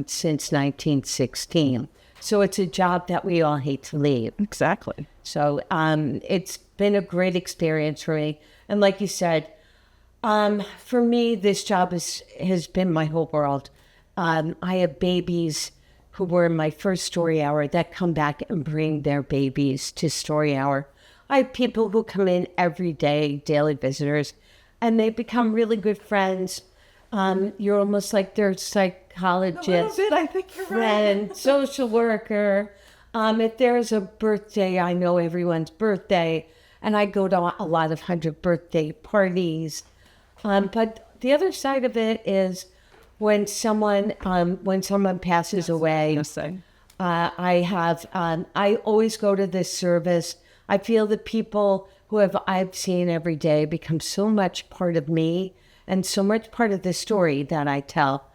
since 1916. So it's a job that we all hate to leave. Exactly. So it's been a great experience for me. And like you said, for me, this job has been my whole world. I have babies who were in my first Story Hour that come back and bring their babies to Story Hour. I have people who come in every day, daily visitors, and they become really good friends. You're almost like their psychologist, a little bit, I think you're friend, right. social worker. If there's a birthday, I know everyone's birthday, and I go to a lot of 100 birthday parties. But the other side of it is when someone passes away, I always go to this service. I feel the people who I've seen every day become so much part of me and so much part of the story that I tell.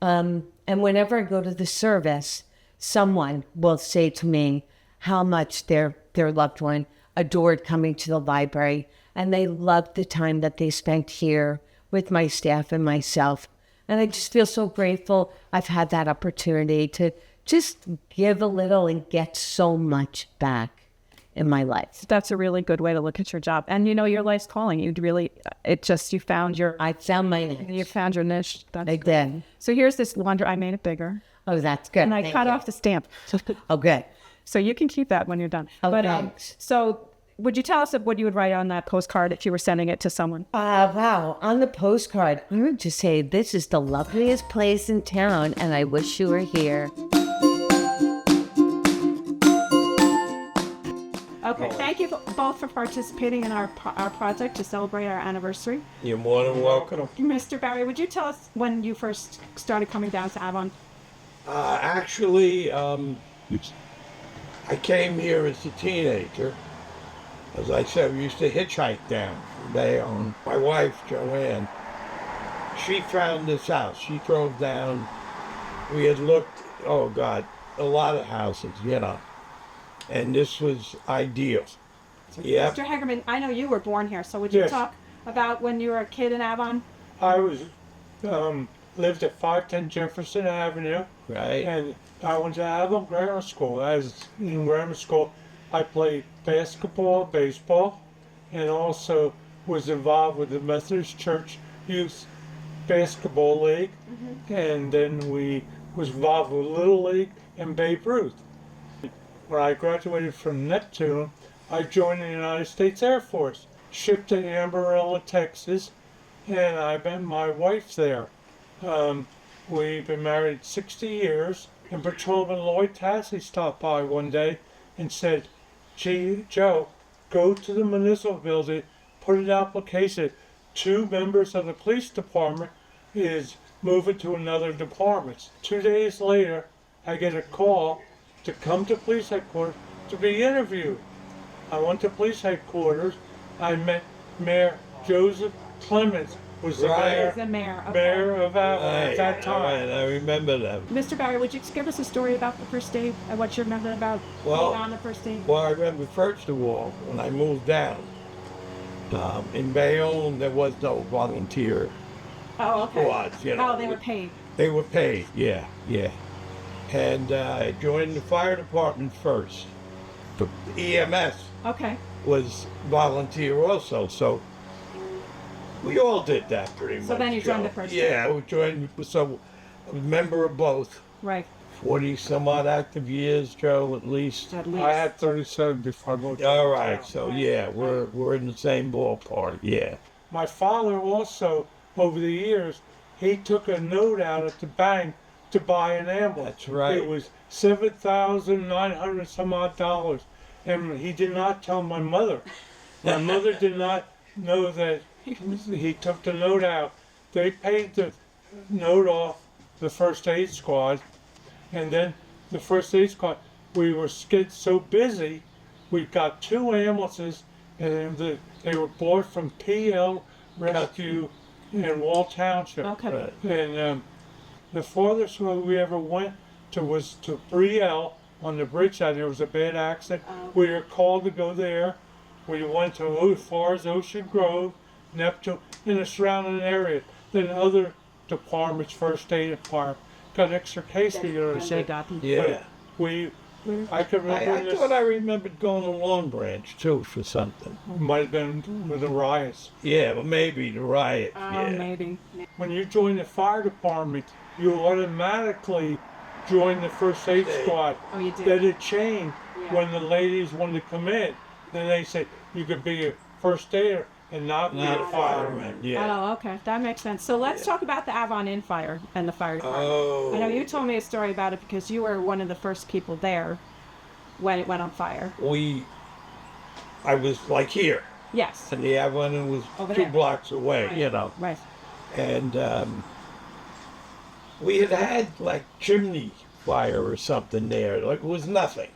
And whenever I go to the service, someone will say to me how much their loved one adored coming to the library, and they loved the time that they spent here with my staff and myself. And I just feel so grateful I've had that opportunity to just give a little and get so much back in my life. That's a really good way to look at your job. And you know, your life's calling. You found my niche. You found your niche. I did. So here's this wonder. I made it bigger. Oh, that's good. And I cut off the stamp. Okay. So you can keep that when you're done. Oh, but, thanks. So would you tell us what you would write on that postcard if you were sending it to someone? Wow. On the postcard, I would just say, this is the loveliest place in town, and I wish you were here. Okay, thank you both for participating in our project to celebrate our anniversary. You're more than welcome. Mr. Barry, would you tell us when you first started coming down to Avon? Actually, I came here as a teenager. As I said, we used to hitchhike down there. My wife, Joanne, she found this house. She drove down. We had looked, oh God, a lot of houses, and this was ideal. Yeah. Mr. Hagerman, I know you were born here, so would you talk about when you were a kid in Avon? I lived at 510 Jefferson Avenue. Right. And I went to Avon Grammar School. As in grammar school, I played basketball, baseball, and also was involved with the Methodist Church Youth Basketball League. Mm-hmm. And then we was involved with Little League and Babe Ruth. When I graduated from Neptune, I joined the United States Air Force. shipped to Amarillo, Texas, and I met my wife there. We've been married 60 years, and Patrolman Lloyd Tassie stopped by one day and said, "Gee, Joe, go to the municipal building, put an application. 2 members of the police department is moving to another department." 2 days later, I get a call to come to police headquarters to be interviewed. I went to police headquarters. I met Mayor Joseph Clemens, was the mayor of Avon at that time. Right, I remember that. Mr. Barry, would you give us a story about the first day and what you remember about being on the first day? Well, I remember first of all, when I moved down, in Bayonne, there was no volunteer squads, you know. Oh, they were paid. They were paid, yeah. And I joined the fire department first. The EMS was volunteer also, so we all did that pretty much. So then you joined the first day? Yeah, we joined, so I was a member of both. Right. 40 some odd active years, Joe, at least. I had 37 before I moved. All right, so yeah, we're in the same ballpark, yeah. My father also, over the years, he took a note out at the bank to buy an ambulance. That's right. It was $7,900 some odd dollars, and he did not tell my mother. My mother did not know that he took the note out. They paid the note off the first aid squad, and then the first aid squad, we were so busy, we got 2 ambulances, and they were bought from PL Rescue in Wall Township. Okay. And the farthest we ever went to was to Brielle on the bridge side. There was a bad accident. We were called to go there. We went to as far as Ocean Grove, Neptune, in the surrounding area. Then other departments, first aid department, got extra case figures. Yeah. I could remember I thought I remembered going to Long Branch too for something. Might have been with the riots. Yeah, but maybe the riot. Yeah. Maybe. When you join the fire department, you automatically join the first aid squad. Oh, you did? Then it changed when the ladies wanted to come in. Then they said you could be a first aider and not be a fireman. Yeah. Oh, okay. That makes sense. So let's talk about the Avon Inn fire and the fire department. Oh. I know you told me a story about it because you were one of the first people there when it went on fire. I was like here. Yes. And the Avon was Over 2 there. blocks away, Right. you know. Right. And we had like chimney fire or something there. Like it was nothing.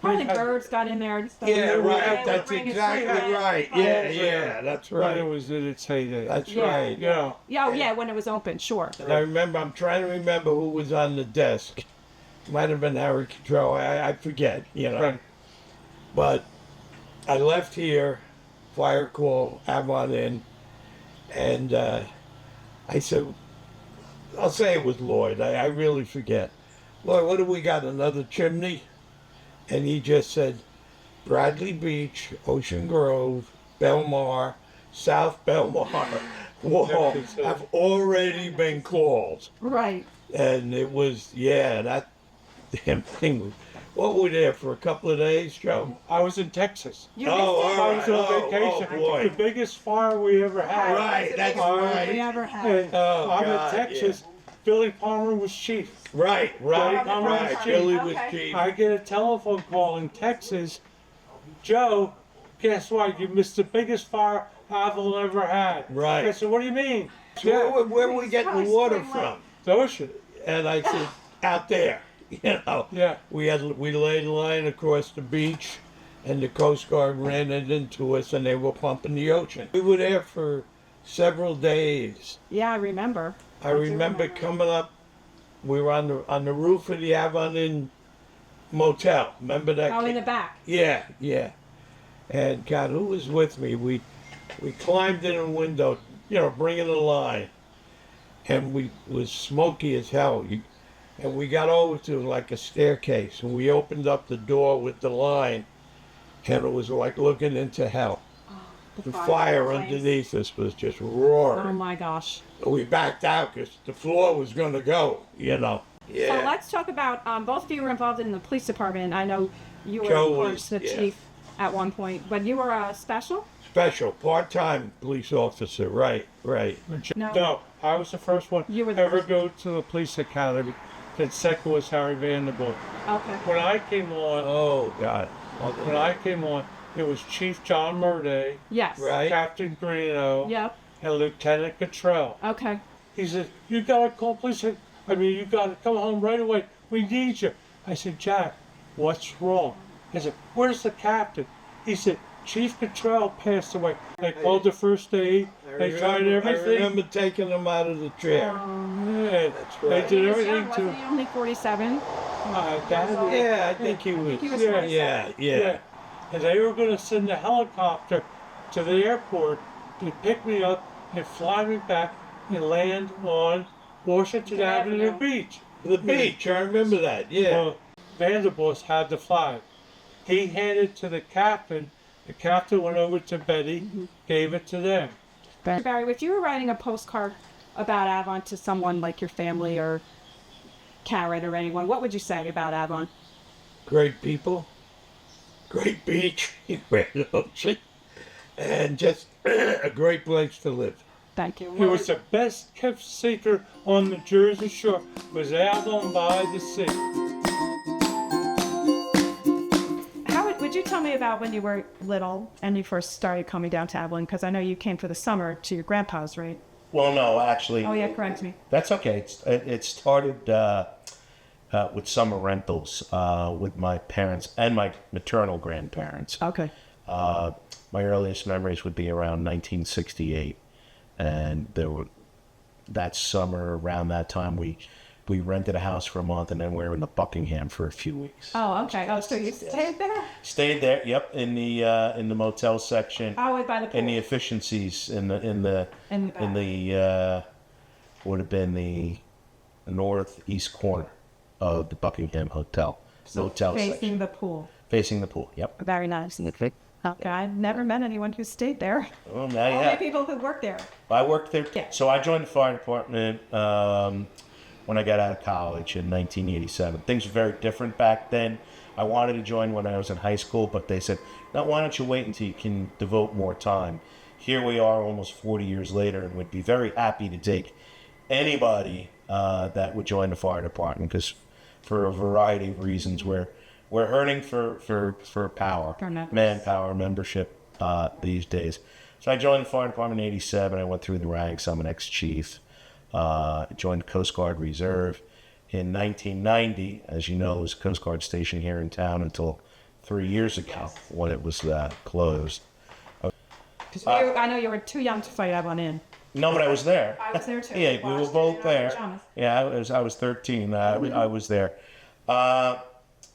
Probably birds got in there and stuff. Yeah, right. They That's were bringing exactly food. right. Yeah, that's right. It was in its heyday. That's Yeah. right. Yeah. Yeah, yeah, when it was open, sure. And I remember, I'm trying to remember who was on the desk. Might have been Harry Control. I forget, you know. Right. But I left here, fire call, Avon Inn, and I said, I'll say it was Lloyd. I really forget. Lloyd, what do we got? Another chimney? And he just said, Bradley Beach, Ocean Grove, Belmar, South Belmar Wall have already been called. Right. And it was, that damn thing was, what were we there for a couple of days, Joe? I was in Texas. You all I was right. on vacation. Oh, boy. The biggest fire we ever had. Right, that's right. We ever had. And I'm God, in Texas. Billy Palmer was chief. Right. Billy was chief. I get a telephone call in Texas. Joe, guess what? You missed the biggest fire Avon ever had. Right. I said, what do you mean? So where were we getting the water from? The ocean. And I said, out there. You know. Yeah. We laid a line across the beach, and the Coast Guard ran it into us, and they were pumping the ocean. We were there for several days. Yeah, I remember. I remember coming up. We were on the roof of the Avon Inn motel. Remember that? Oh, in the back. Yeah. And God, who was with me? We climbed in a window, bringing the line, and we was smoky as hell. And we got over to like a staircase, and we opened up the door with the line, and it was like looking into hell. The fire underneath us was just roaring. Oh my gosh. We backed out because the floor was going to go, Yeah. So let's talk about, both of you were involved in the police department. I know you were, Joe of course, was, the chief at one point, but you were a special? Special, part-time police officer, right. No, I was the first one You were to the ever first go to the police academy. Then second was Harry Vanderbilt. Okay. When I came on, Oh, God. when I came on, it was Chief John Murday, Yes. Right. Captain Greeno, Yep. and Lieutenant Cottrell. Okay. He said, you gotta call police. You gotta come home right away. We need you. I said, Jack, what's wrong? I said, where's the captain? He said, Chief Cottrell passed away. They called the first aid. They tried everything. I remember taking him out of the chair. Oh, man. That's They right. did Was everything to he only 47? Yeah, I think he was. He was Yeah. And they were going to send a helicopter to the airport to pick me up and fly me back and land on Washington Avenue Beach. The beach, I remember that, yeah. Well, Vanderbilt had the flag. He handed it to the captain. The captain went over to Betty, gave it to them. Barry, if you were writing a postcard about Avon to someone like your family or Karen or anyone, what would you say about Avon? Great people, great beach, great ocean, and just a great place to live. Thank you. He was the best kept secret on the Jersey Shore. Was Avon-by-the-Sea. Would you tell me about when you were little and you first started coming down to Avon? Because I know you came for the summer to your grandpa's, right? Well, no, actually. Oh, yeah, correct me. That's okay. It started with summer rentals with my parents and my maternal grandparents. Okay. My earliest memories would be around 1968. And that summer, around that time, we rented a house for a month, and then we were in the Buckingham for a few weeks. Oh, okay. Oh, so you stayed there? Stayed there, yep, in the motel section. Oh, by the pool. In the efficiencies in the would have been the northeast corner of the Buckingham Hotel. Motel Facing section. the pool. Facing the pool, yep. Very nice. Okay. I've never met anyone who stayed there. Well, now you Only have. people who work there. I worked there. Yeah. So I joined the fire department when I got out of college in 1987. Things were very different back then. I wanted to join when I was in high school, but they said, no, why don't you wait until you can devote more time? Here we are almost 40 years later, and we'd be very happy to take anybody that would join the fire department, because for a variety of reasons, we're hurting for power, manpower, membership these days. So I joined the fire department in 87. I went through the ranks. I'm an ex-chief. Joined Coast Guard Reserve in 1990. As you know, it was a Coast Guard station here in town until 3 years ago when it was closed. I know you were too young to fight Avon in. No, but I was there. I was there too. Yeah, we were both there. Yeah, I was 13. I was there.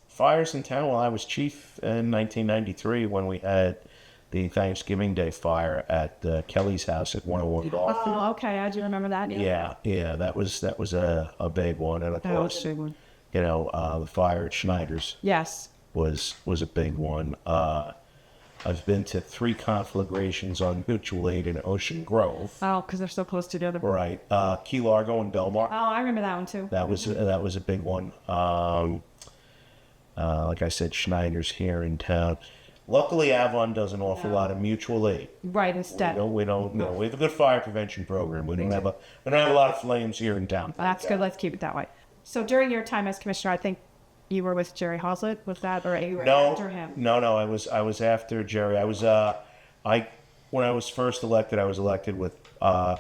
Fires in town. Well, I was chief in 1993 when we had the Thanksgiving Day fire at Kelly's house at 101 Golf. Oh, okay. I do remember that. Yeah, that was a big one, and of course, a big one. You know, the fire at Schneider's. Yes. Was a big one. I've been to 3 conflagrations on mutual aid in Ocean Grove. Oh, because they're so close together. Right. Key Largo and Belmar. Oh, I remember that one too. That was a big one. Like I said, Schneider's here in town. Luckily, Avon does an awful lot of mutual aid. Right, instead. We don't. We have a good fire prevention program. We don't have a lot of flames here in town. That's good. Let's keep it that way. So during your time as commissioner, I think you were with Jerry Hoslett. Was that, or you were after him? No. I was after Jerry. I was when I was first elected, I was elected with Bob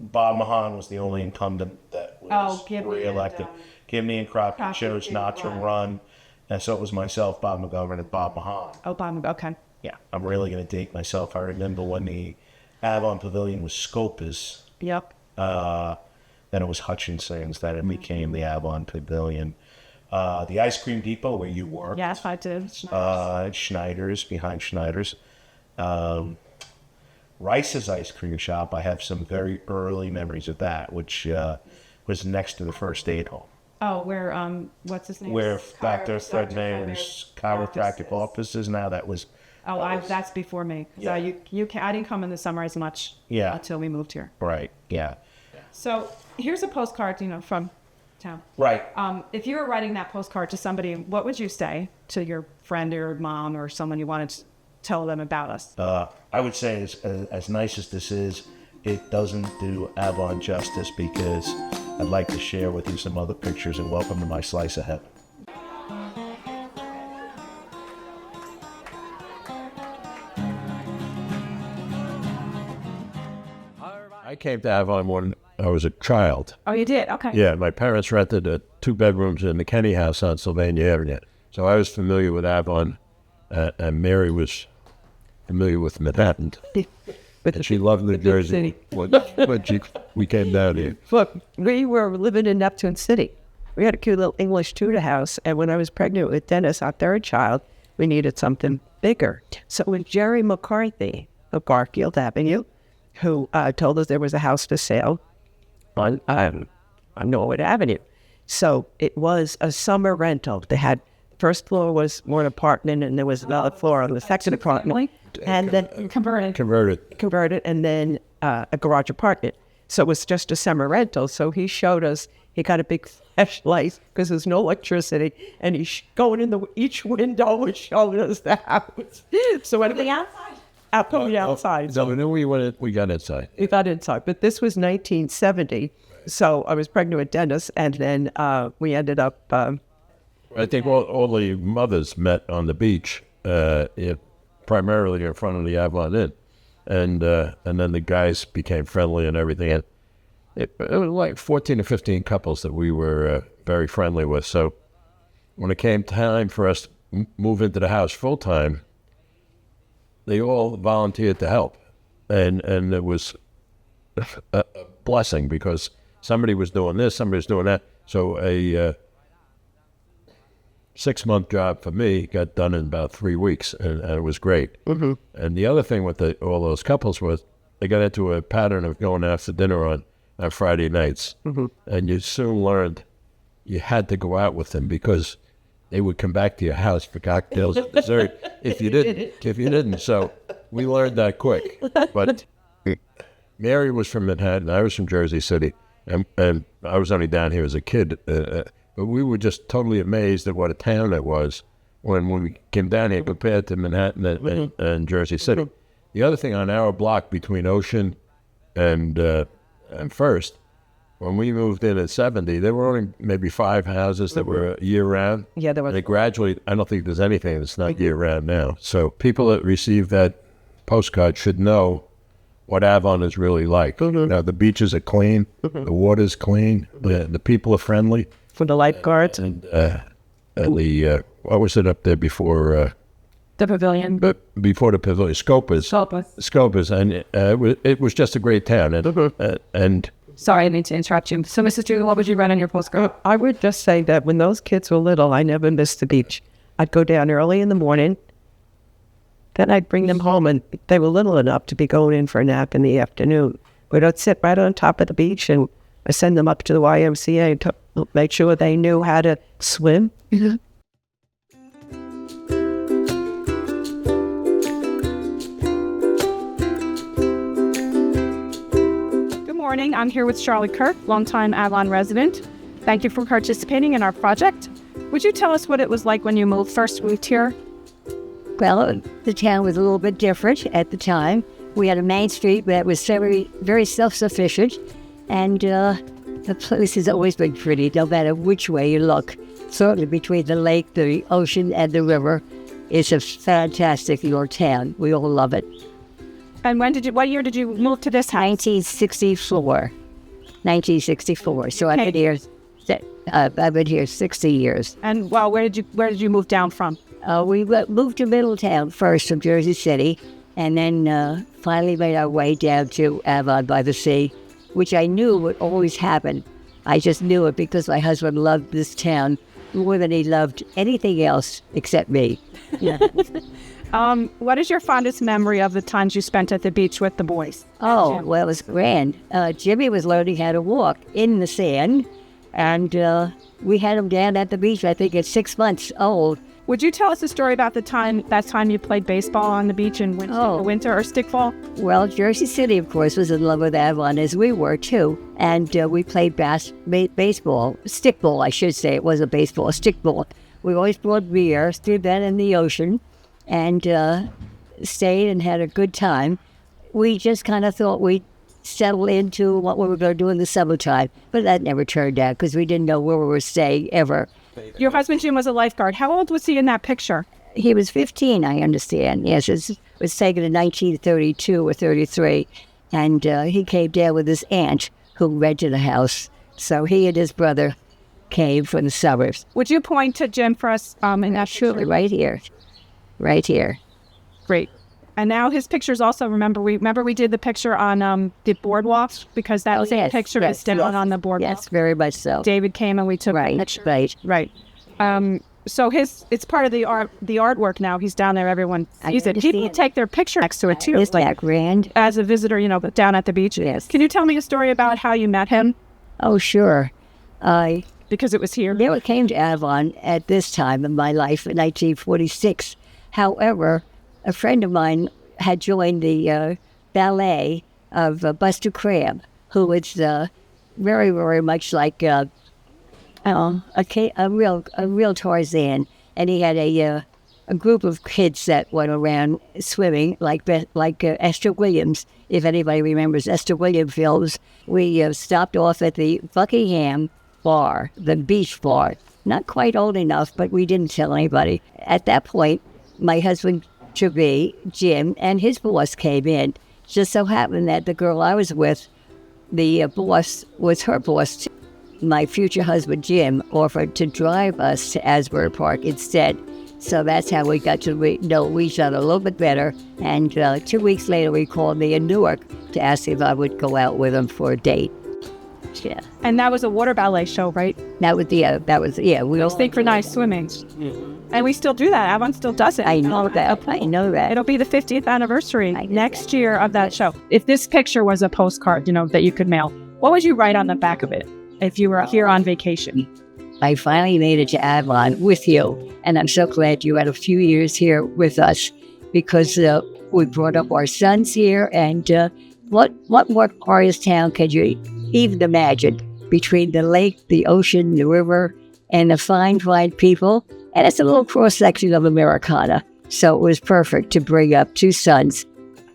Mahan was the only incumbent that was re-elected. Gibney and Crockett chose not to run. And so it was myself, Bob McGovern, and Bob Mahan. Oh, Bob, okay. Yeah, I'm really going to date myself. I remember when the Avon Pavilion was Scopus. Yep. Then it was Hutchinson's that it became the Avon Pavilion. The Ice Cream Depot where you worked. Yes, I did. Schneider's, behind Schneider's. Rice's Ice Cream Shop, I have some very early memories of that, which was next to the First Aid Home. Oh, where, what's his name? Where Dr. Fred Mayer's chiropractic offices now, that was... Oh, that's before me. Yeah. I didn't come in the summer as much until we moved here. Right, yeah. So here's a postcard, from town. Right. If you were writing that postcard to somebody, what would you say to your friend or mom or someone you wanted tell them about us? I would say as nice as this is, it doesn't do Avon justice, because I'd like to share with you some other pictures, and welcome to my slice of heaven. I came to Avon when I was a child. Oh, you did? Okay. Yeah, my parents rented 2 bedrooms in the Kenny House on Sylvania Avenue. So I was familiar with Avon, and Mary was familiar with Manhattan. And she loved New Jersey when we came down here. Look, we were living in Neptune City. We had a cute little English Tudor house, and when I was pregnant with Dennis, our 3rd child, we needed something bigger. So when Jerry McCarthy of Garfield Avenue, who told us there was a house for sale on Norwood Avenue. So it was a summer rental. They had, first floor was more an apartment, and there was another floor on the second apartment. And then converted, and then a garage apartment. So it was just a summer rental. So he showed us, he got a big flashlight because there's no electricity, and he's going in each window and showing us the house. So when the outside? Outside. So we got inside. We got inside, but this was 1970. So I was pregnant with Dennis, and then we ended up. I think all the mothers met on the beach, primarily in front of the Avon Inn, and then the guys became friendly and everything. And it was like 14 or 15 couples that we were very friendly with. So when it came time for us to move into the house full time, they all volunteered to help, and it was a blessing, because somebody was doing this, somebody was doing that. So a 6-month job for me got done in about 3 weeks, and it was great. Mm-hmm. And the other thing with all those couples was they got into a pattern of going out for dinner on Friday nights, and you soon learned you had to go out with them, because they would come back to your house for cocktails and dessert if you didn't. So we learned that quick. But Mary was from Manhattan, I was from Jersey City, and I was only down here as a kid. But we were just totally amazed at what a town it was when we came down here compared to Manhattan and Jersey City. The other thing, on our block between Ocean and First, when we moved in at 70, there were only maybe 5 houses that were year-round. Yeah, there was. And gradually, I don't think there's anything that's not year-round now. So people that receive that postcard should know what Avon is really like. Now, the beaches are clean, the water's clean, the people are friendly. For the lifeguards. And what was it up there before? The pavilion. Before the pavilion, Scopas. And it was just a great town. And Sorry, I need to interrupt you. So, Mrs. Judah, what would you write on your postcard? I would just say that when those kids were little, I never missed the beach. I'd go down early in the morning, then I'd bring them home, and they were little enough to be going in for a nap in the afternoon. We'd sit right on top of the beach, and I send them up to the YMCA to make sure they knew how to swim. Morning. I'm here with Charlotte Kirk, longtime Avon resident. Thank you for participating in our project. Would you tell us what it was like when you first moved here? Well, the town was a little bit different at the time. We had a main street that was very, very self-sufficient, and the place has always been pretty, no matter which way you look. Certainly between the lake, the ocean, and the river, it's a fantastic little town. We all love it. And what year did you move to this house? 1964. So I've been here 60 years. And well, where did you move down from? We moved to Middletown first, from Jersey City, and then finally made our way down to Avon-by-the-Sea, which I knew would always happen. I just knew it because my husband loved this town more than he loved anything else except me. What is your fondest memory of the times you spent at the beach with the boys? Oh, well, it was grand. Jimmy was learning how to walk in the sand, and we had him down at the beach, I think, at 6 months old. Would you tell us a story about that time you played baseball on the beach in winter or stickball? Well, Jersey City, of course, was in love with Avon, as we were, too. And we played baseball, stickball, I should say. It wasn't baseball, stickball. We always brought beer, threw that in the ocean. And stayed and had a good time. We just kind of thought we'd settle into what we were going to do in the summertime, but that never turned out because we didn't know where we were staying ever. Your husband, Jim, was a lifeguard. How old was he in that picture? He was 15, I understand. Yes, it was taken in 1932 or 33, and he came down with his aunt who rented a house. So he and his brother came from the suburbs. Would you point to Jim for us in that Surely, right here. Right here. Great. And now his pictures also, remember we did the picture on the boardwalk, because that picture is down on the boardwalk. Yes, very much so. David came and we took the picture. Right. So it's part of the artwork now. He's down there. Everyone sees it. People take their picture next to it too. Isn't that grand? As a visitor, down at the beach. Yes. Can you tell me a story about how you met him? Oh, sure. Because it was here. Never came to Avon at this time in my life in 1946. However, a friend of mine had joined the ballet of Buster Crabbe, who was very, very much like a real Tarzan, and he had a group of kids that went around swimming like Esther Williams. If anybody remembers Esther Williams films, we stopped off at the Buckingham bar, the beach bar. Not quite old enough, but we didn't tell anybody. At that point, my husband to be, Jim, and his boss came in. Just so happened that the girl I was with, the boss was her boss too. My future husband, Jim, offered to drive us to Asbury Park instead. So that's how we got to know each other a little bit better. And 2 weeks later, he called me in Newark to ask if I would go out with him for a date. Yeah. And that was a water ballet show, right? That was we all synchronized swimming. And we still do that. Avon still does it. I know that. It'll be the 50th anniversary next year of that show. If this picture was a postcard, that you could mail, what would you write on the back of it if you were here on vacation? I finally made it to Avon with you, and I'm so glad you had a few years here with us, because we brought up our sons here, and what more glorious town could you even imagine, between the lake, the ocean, the river, and the fine people. And it's a little cross-section of Americana. So it was perfect to bring up two sons,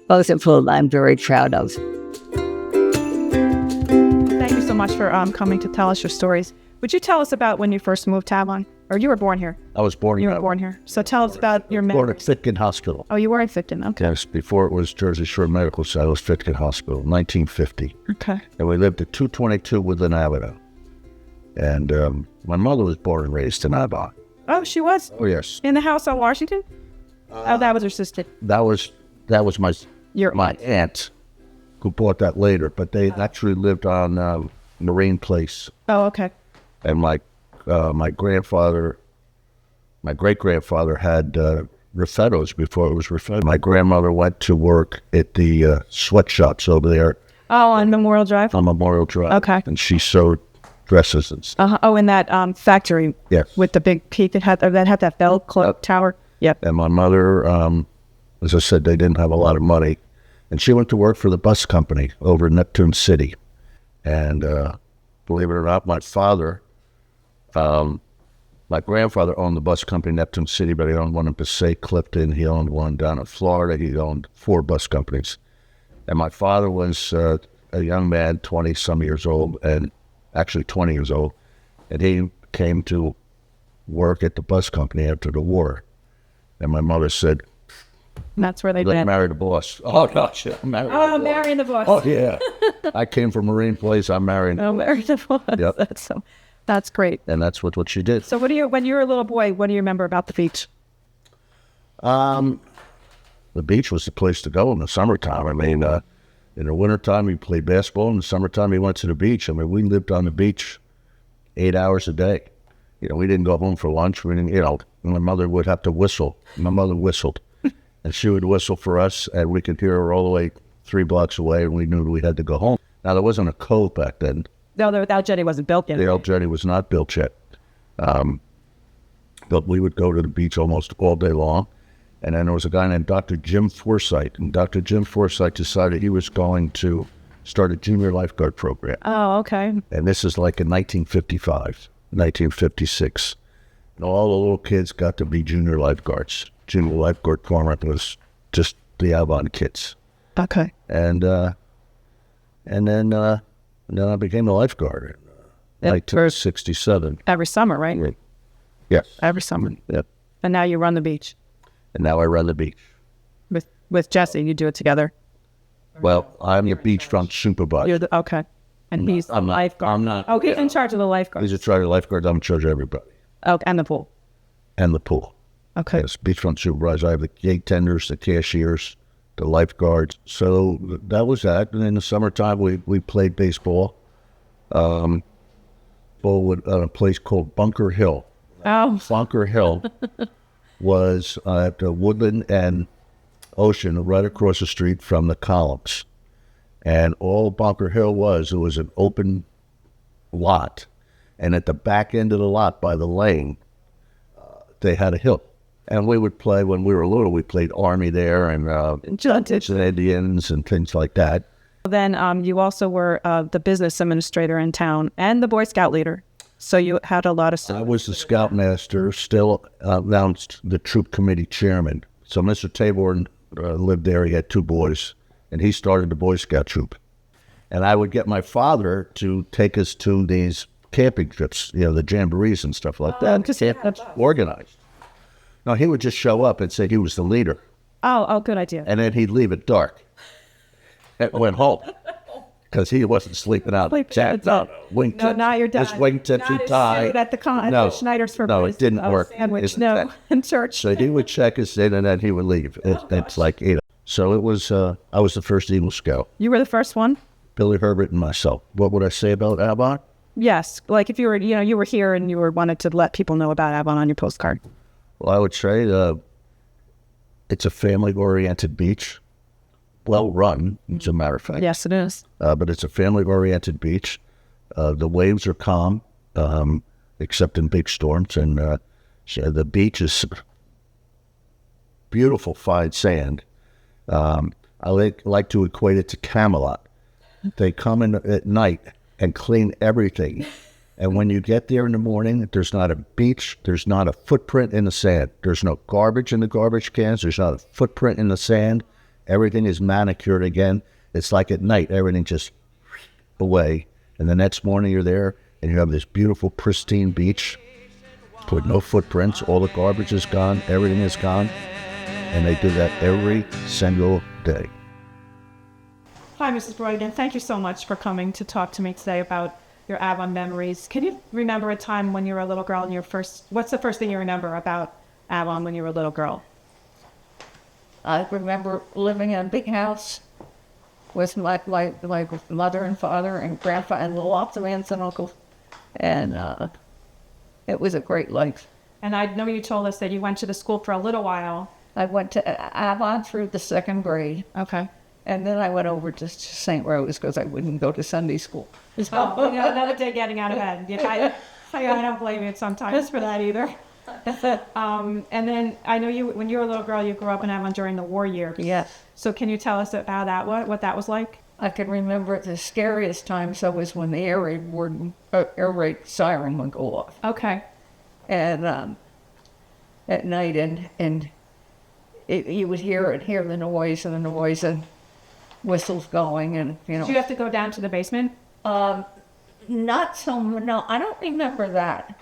both of whom I'm very proud of. Thank you so much for coming to tell us your stories. Would you tell us about when you first moved to Avon? Or you were born here? I was born here. You were born here. So tell us about your born at Fitkin Hospital. Oh, you were at Fitkin, okay. Yes, before it was Jersey Shore Medical Center, it was Fitkin Hospital, 1950. Okay. And we lived at 222 Woodland Avenue. And my mother was born and raised in Avon. Oh, she was? Oh, yes. In the house on Washington? That was her sister. That was my aunt, who bought that later. But they actually lived on Marine Place. Oh, okay. And my great-grandfather had Raffettos before it was Raffetto. My grandmother went to work at the sweatshops over there. Oh, on Memorial Drive? On Memorial Drive. Okay. And she sewed dresses and stuff. Oh, in that factory. Yes. With the big peak that had that bell clock tower. Yep. And my mother, as I said, they didn't have a lot of money. And she went to work for the bus company over in Neptune City. And believe it or not, my grandfather owned the bus company in Neptune City, but he owned one in Passaic, Clifton. He owned one down in Florida. He owned 4 bus companies. And my father was a young man, 20-some years old, and actually 20 years old. And he came to work at the bus company after the war. And my mother said, and that's where they met. Marry the boss. Oh, gosh. Marrying the boss. Oh, yeah. I came from Marine Place. I'm marrying. Oh, marry the boss. Yep. That's great. And that's what she did. So when you were a little boy, what do you remember about the beach? The beach was the place to go in the summertime. I mean, in the wintertime, we played basketball. In the summertime, we went to the beach. I mean, we lived on the beach 8 hours a day. We didn't go home for lunch. We didn't, my mother would have to whistle. My mother whistled. And she would whistle for us, and we could hear her all the way 3 blocks away, and we knew we had to go home. Now, there wasn't a cove back then. No, the old jetty wasn't built yet. The old jetty was not built yet. But we would go to the beach almost all day long. And then there was a guy named Dr. Jim Forsythe. And Dr. Jim Forsythe decided he was going to start a junior lifeguard program. Oh, okay. And this is like in 1955, 1956. And all the little kids got to be junior lifeguards. Junior lifeguard program was just the Avon kids. Okay. And then I became a lifeguard in 1967. Every summer, right? Yes. Every summer. Yep. And now you run the beach. And now I run the beach. With Jesse, you do it together. Well, I'm the beachfront supervisor. You're okay. And he's the lifeguard. I'm not. Oh, he's in charge of the lifeguard. He's in charge of the lifeguard. I'm in charge of everybody. Okay, and the pool. And the pool. Okay. Yes, beachfront supervisor. I have the gate tenders, the cashiers, the lifeguards. So that was that. And in the summertime, we played baseball. At a place called Bunker Hill. Oh. Bunker Hill was at the Woodland and Ocean, right across the street from the Columns. And all Bunker Hill was an open lot. And at the back end of the lot by the lane, they had a hill. And we would play, when we were little, we played Army there and Indians and things like that. Then you also were the business administrator in town and the Boy Scout leader. So you had a lot of stuff. I was the scoutmaster, still announced the troop committee chairman. So Mr. Taborn lived there. He had 2 boys, and he started the Boy Scout troop. And I would get my father to take us to these camping trips, the jamborees and stuff like that. Just organized. No, he would just show up and say he was the leader. Oh, good idea. And then he'd leave at dark and went home because he wasn't sleeping out. Wingtip. No, not your dad. This wingtip too tight. At the No, Schneider's for no, it didn't work. Sandwich. No, in church. So he would check us in and then he would leave. It's like 8. So it was, I was the first Eagle Scout. You were the first one? Billy Herbert and myself. What would I say about Avon? Yes. Like if you were, you were here and you wanted to let people know about Avon on your postcard. Well, I would say it's a family-oriented beach. Well run, as a matter of fact. Yes, it is. But it's a family-oriented beach. The waves are calm, except in big storms. And so the beach is beautiful, fine sand. I like to equate it to Camelot. They come in at night and clean everything. And when you get there in the morning, there's not a beach, there's not a footprint in the sand. There's no garbage in the garbage cans, there's not a footprint in the sand. Everything is manicured again. It's like at night, everything just away. And the next morning you're there and you have this beautiful, pristine beach with no footprints. All the garbage is gone, everything is gone. And they do that every single day. Hi, Mrs. Broyden. Thank you so much for coming to talk to me today about your Avon memories. Can you remember a time when you were a little girl and what's the first thing you remember about Avon when you were a little girl? I remember living in a big house with my mother and father and grandpa and lots of aunts and uncles. And it was a great life. And I know you told us that you went to the school for a little while. I went to Avon through the 2nd grade. Okay. And then I went over to St. Rose because I wouldn't go to Sunday school. Another day getting out of bed. I don't blame you sometimes for that either. And then I know when you were a little girl, you grew up in Avon during the war years. Yes. So can you tell us about that? What that was like? I can remember the scariest time was when the air raid siren would go off. Okay. And at night, and you would hear the noise and whistles going, and Did you have to go down to the basement? Not so. No, I don't remember that.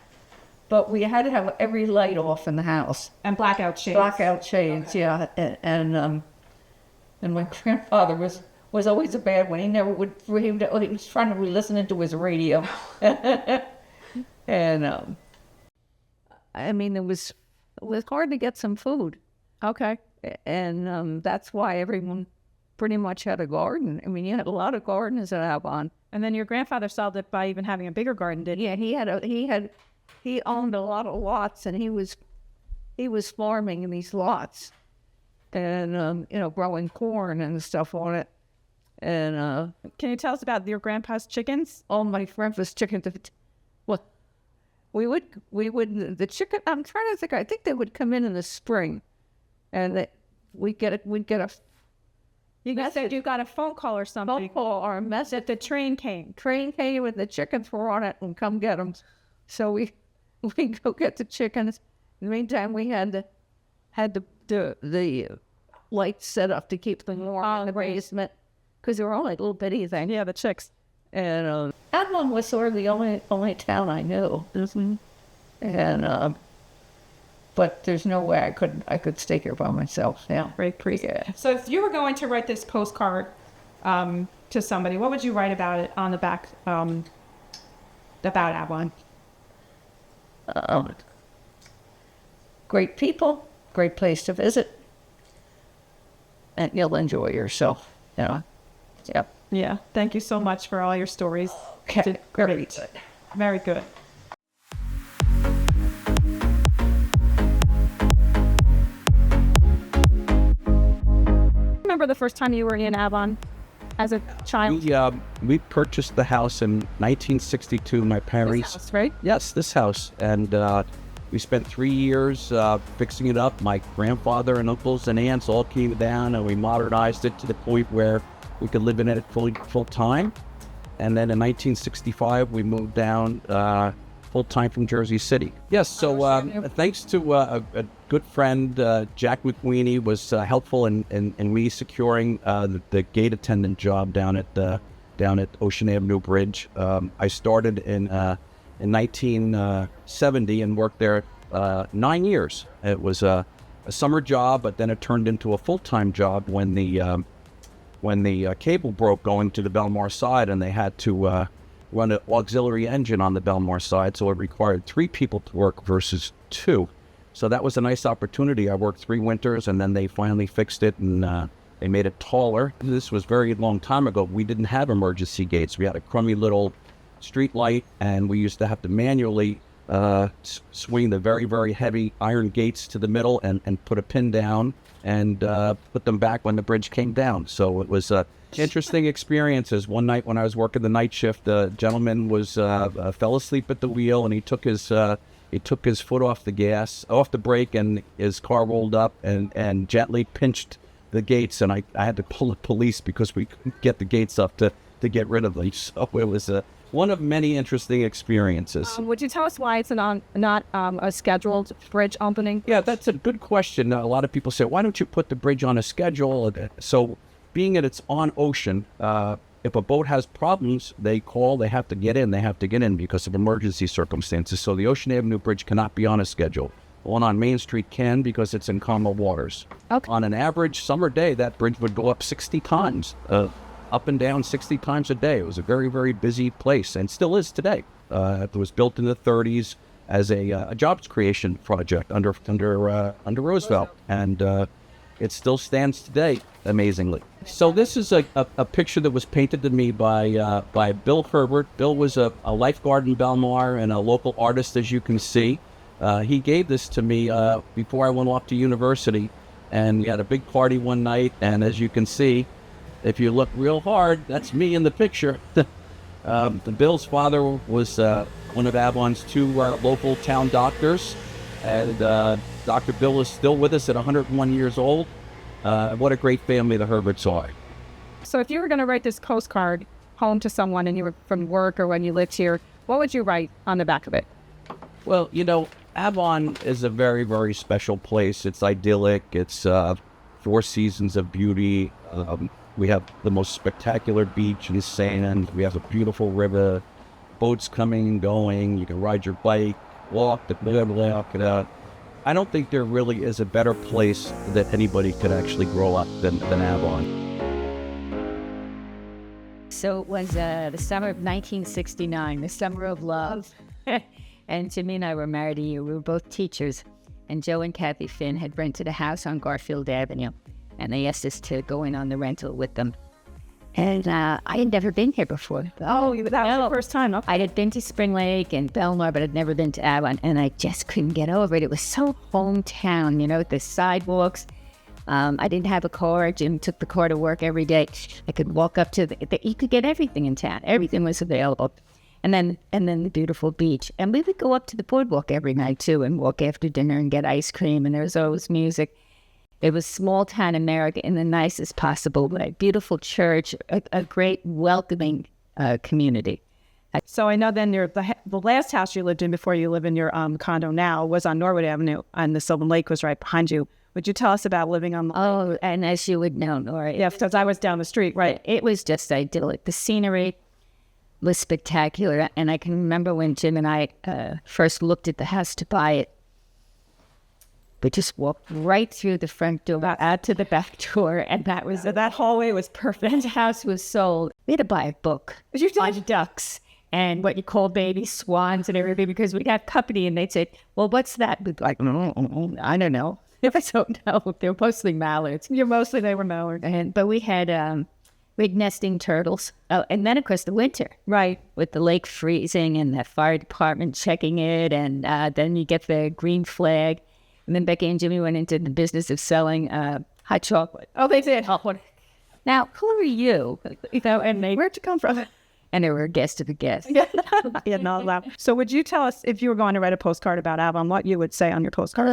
But we had to have every light off in the house. And blackout shades. Blackout shades, okay. Yeah. And my grandfather was always a bad one. He never would. He was trying to be listening to his radio. And I mean, it was hard to get some food. Okay. And that's why everyone pretty much had a garden. I mean, you had a lot of gardens at Avon. And then your grandfather solved it by even having a bigger garden, didn't he? Yeah, he owned a lot of lots, and he was farming in these lots, and growing corn and stuff on it. And can you tell us about your grandpa's chickens? Oh, my grandpa's chickens. Well, we would the chicken. I'm trying to think. I think they would come in the spring, and we'd get a. You said you got a phone call or something. Phone call or a message. That the train came. Train came and the chickens were on it and come get them. So we go get the chickens. In the meantime, we had the lights set up to keep them warm in the basement because they were all like little bitty things. Yeah, the chicks. And Avon was sort of the only town I knew. And but there's no way I could stay here by myself now. Very pretty. Yeah. So if you were going to write this postcard to somebody, what would you write about it on the back about Avon? Great people, great place to visit, and you'll enjoy yourself. You know. Yep. Yeah. Thank you so much for all your stories. Okay. Great. Very good. Remember the first time you were in Avon as a child? We purchased the house in 1962. My parents. This house, right? Yes, this house, and we spent 3 years fixing it up. My grandfather and uncles and aunts all came down, and we modernized it to the point where we could live in it full time. And then in 1965, we moved down full time from Jersey City. Yes, so thanks to a good friend, Jack McWeeny was helpful in me securing the gate attendant job down at Ocean Avenue Bridge. I started in 1970 and worked there 9 years. It was a summer job, but then it turned into a full-time job when the cable broke going to the Belmar side, and they had to run an auxiliary engine on the Belmar side, so it required 3 people to work versus 2. So that was a nice opportunity. I worked 3 winters, and then they finally fixed it, and they made it taller. This was very long time ago. We didn't have emergency gates. We had a crummy little street light, and we used to have to manually swing the very, very heavy iron gates to the middle and put a pin down and put them back when the bridge came down. So it was interesting experiences. One night when I was working the night shift, the gentleman was fell asleep at the wheel, and he took his foot off the brake, and his car rolled up and gently pinched the gates, and I had to pull the police because we couldn't get the gates up to get rid of them. So it was one of many interesting experiences. Would you tell us why it's not a scheduled bridge opening? Yeah, that's a good question. A lot of people say, why don't you put the bridge on a schedule? So being that it's on ocean, if a boat has problems, they have to get in because of emergency circumstances. So the Ocean Avenue Bridge cannot be on a schedule. One on Main Street can because it's in calmer waters. Okay. On an average summer day, that bridge would go up 60 times. Up and down 60 times a day. It was a very, very busy place, and still is today. It was built in the 30s as a jobs creation project under Roosevelt, and it still stands today, amazingly. So this is a picture that was painted to me by Bill Herbert. Bill was a lifeguard in Belmar and a local artist, as you can see. He gave this to me before I went off to university, and we had a big party one night, and as you can see, if you look real hard, that's me in the picture. Bill's father was one of Avon's 2 local town doctors, and Dr. Bill is still with us at 101 years old. What a great family the Herberts are. So if you were going to write this postcard home to someone and you were from work or when you lived here, what would you write on the back of it? Well, Avon is a very, very special place. It's idyllic. It's 4 seasons of beauty. We have the most spectacular beach and sand. We have a beautiful river, boats coming and going. You can ride your bike, walk it out. I don't think there really is a better place that anybody could actually grow up than Avon. So it was the summer of 1969, the summer of love. And Jimmy and I were married a year. We were both teachers. And Joe and Kathy Finn had rented a house on Garfield Avenue. And they asked us to go in on the rental with them. And I had never been here before. That was the first time. Okay. I had been to Spring Lake and Belmar, but I'd never been to Avon. And I just couldn't get over it. It was so hometown, the sidewalks. I didn't have a car. Jim took the car to work every day. I could walk up to you could get everything in town. Everything was available. And then the beautiful beach. And we would go up to the boardwalk every night, too, and walk after dinner and get ice cream. And there was always music. It was small town America in the nicest possible way. Beautiful church, a great welcoming community. So I know then the last house you lived in before you live in your condo now was on Norwood Avenue, and the Sylvan Lake was right behind you. Would you tell us about living on the lake? Oh, and as you would know, Norah. Yes, because I was down the street, right? It was just idyllic. The scenery was spectacular. And I can remember when Jim and I first looked at the house to buy it. We just walked right through the front door, out to the back door, and that hallway was perfect. The house was sold. We had to buy a book on ducks and what you call baby swans and everything, because we'd have company and they'd say, well, what's that? We'd be like, I don't know. I don't know. They were mostly mallards. They were mallards. But we had nesting turtles. Oh, and then, of course, the winter. Right. With the lake freezing and the fire department checking it, and then you get the green flag. And then Becky and Jimmy went into the business of selling hot chocolate. Oh, they did. Now, who are you? And where'd you come from? And they were a guest of a guest. Yeah, not allowed. So would you tell us, if you were going to write a postcard about Avon, what you would say on your postcard?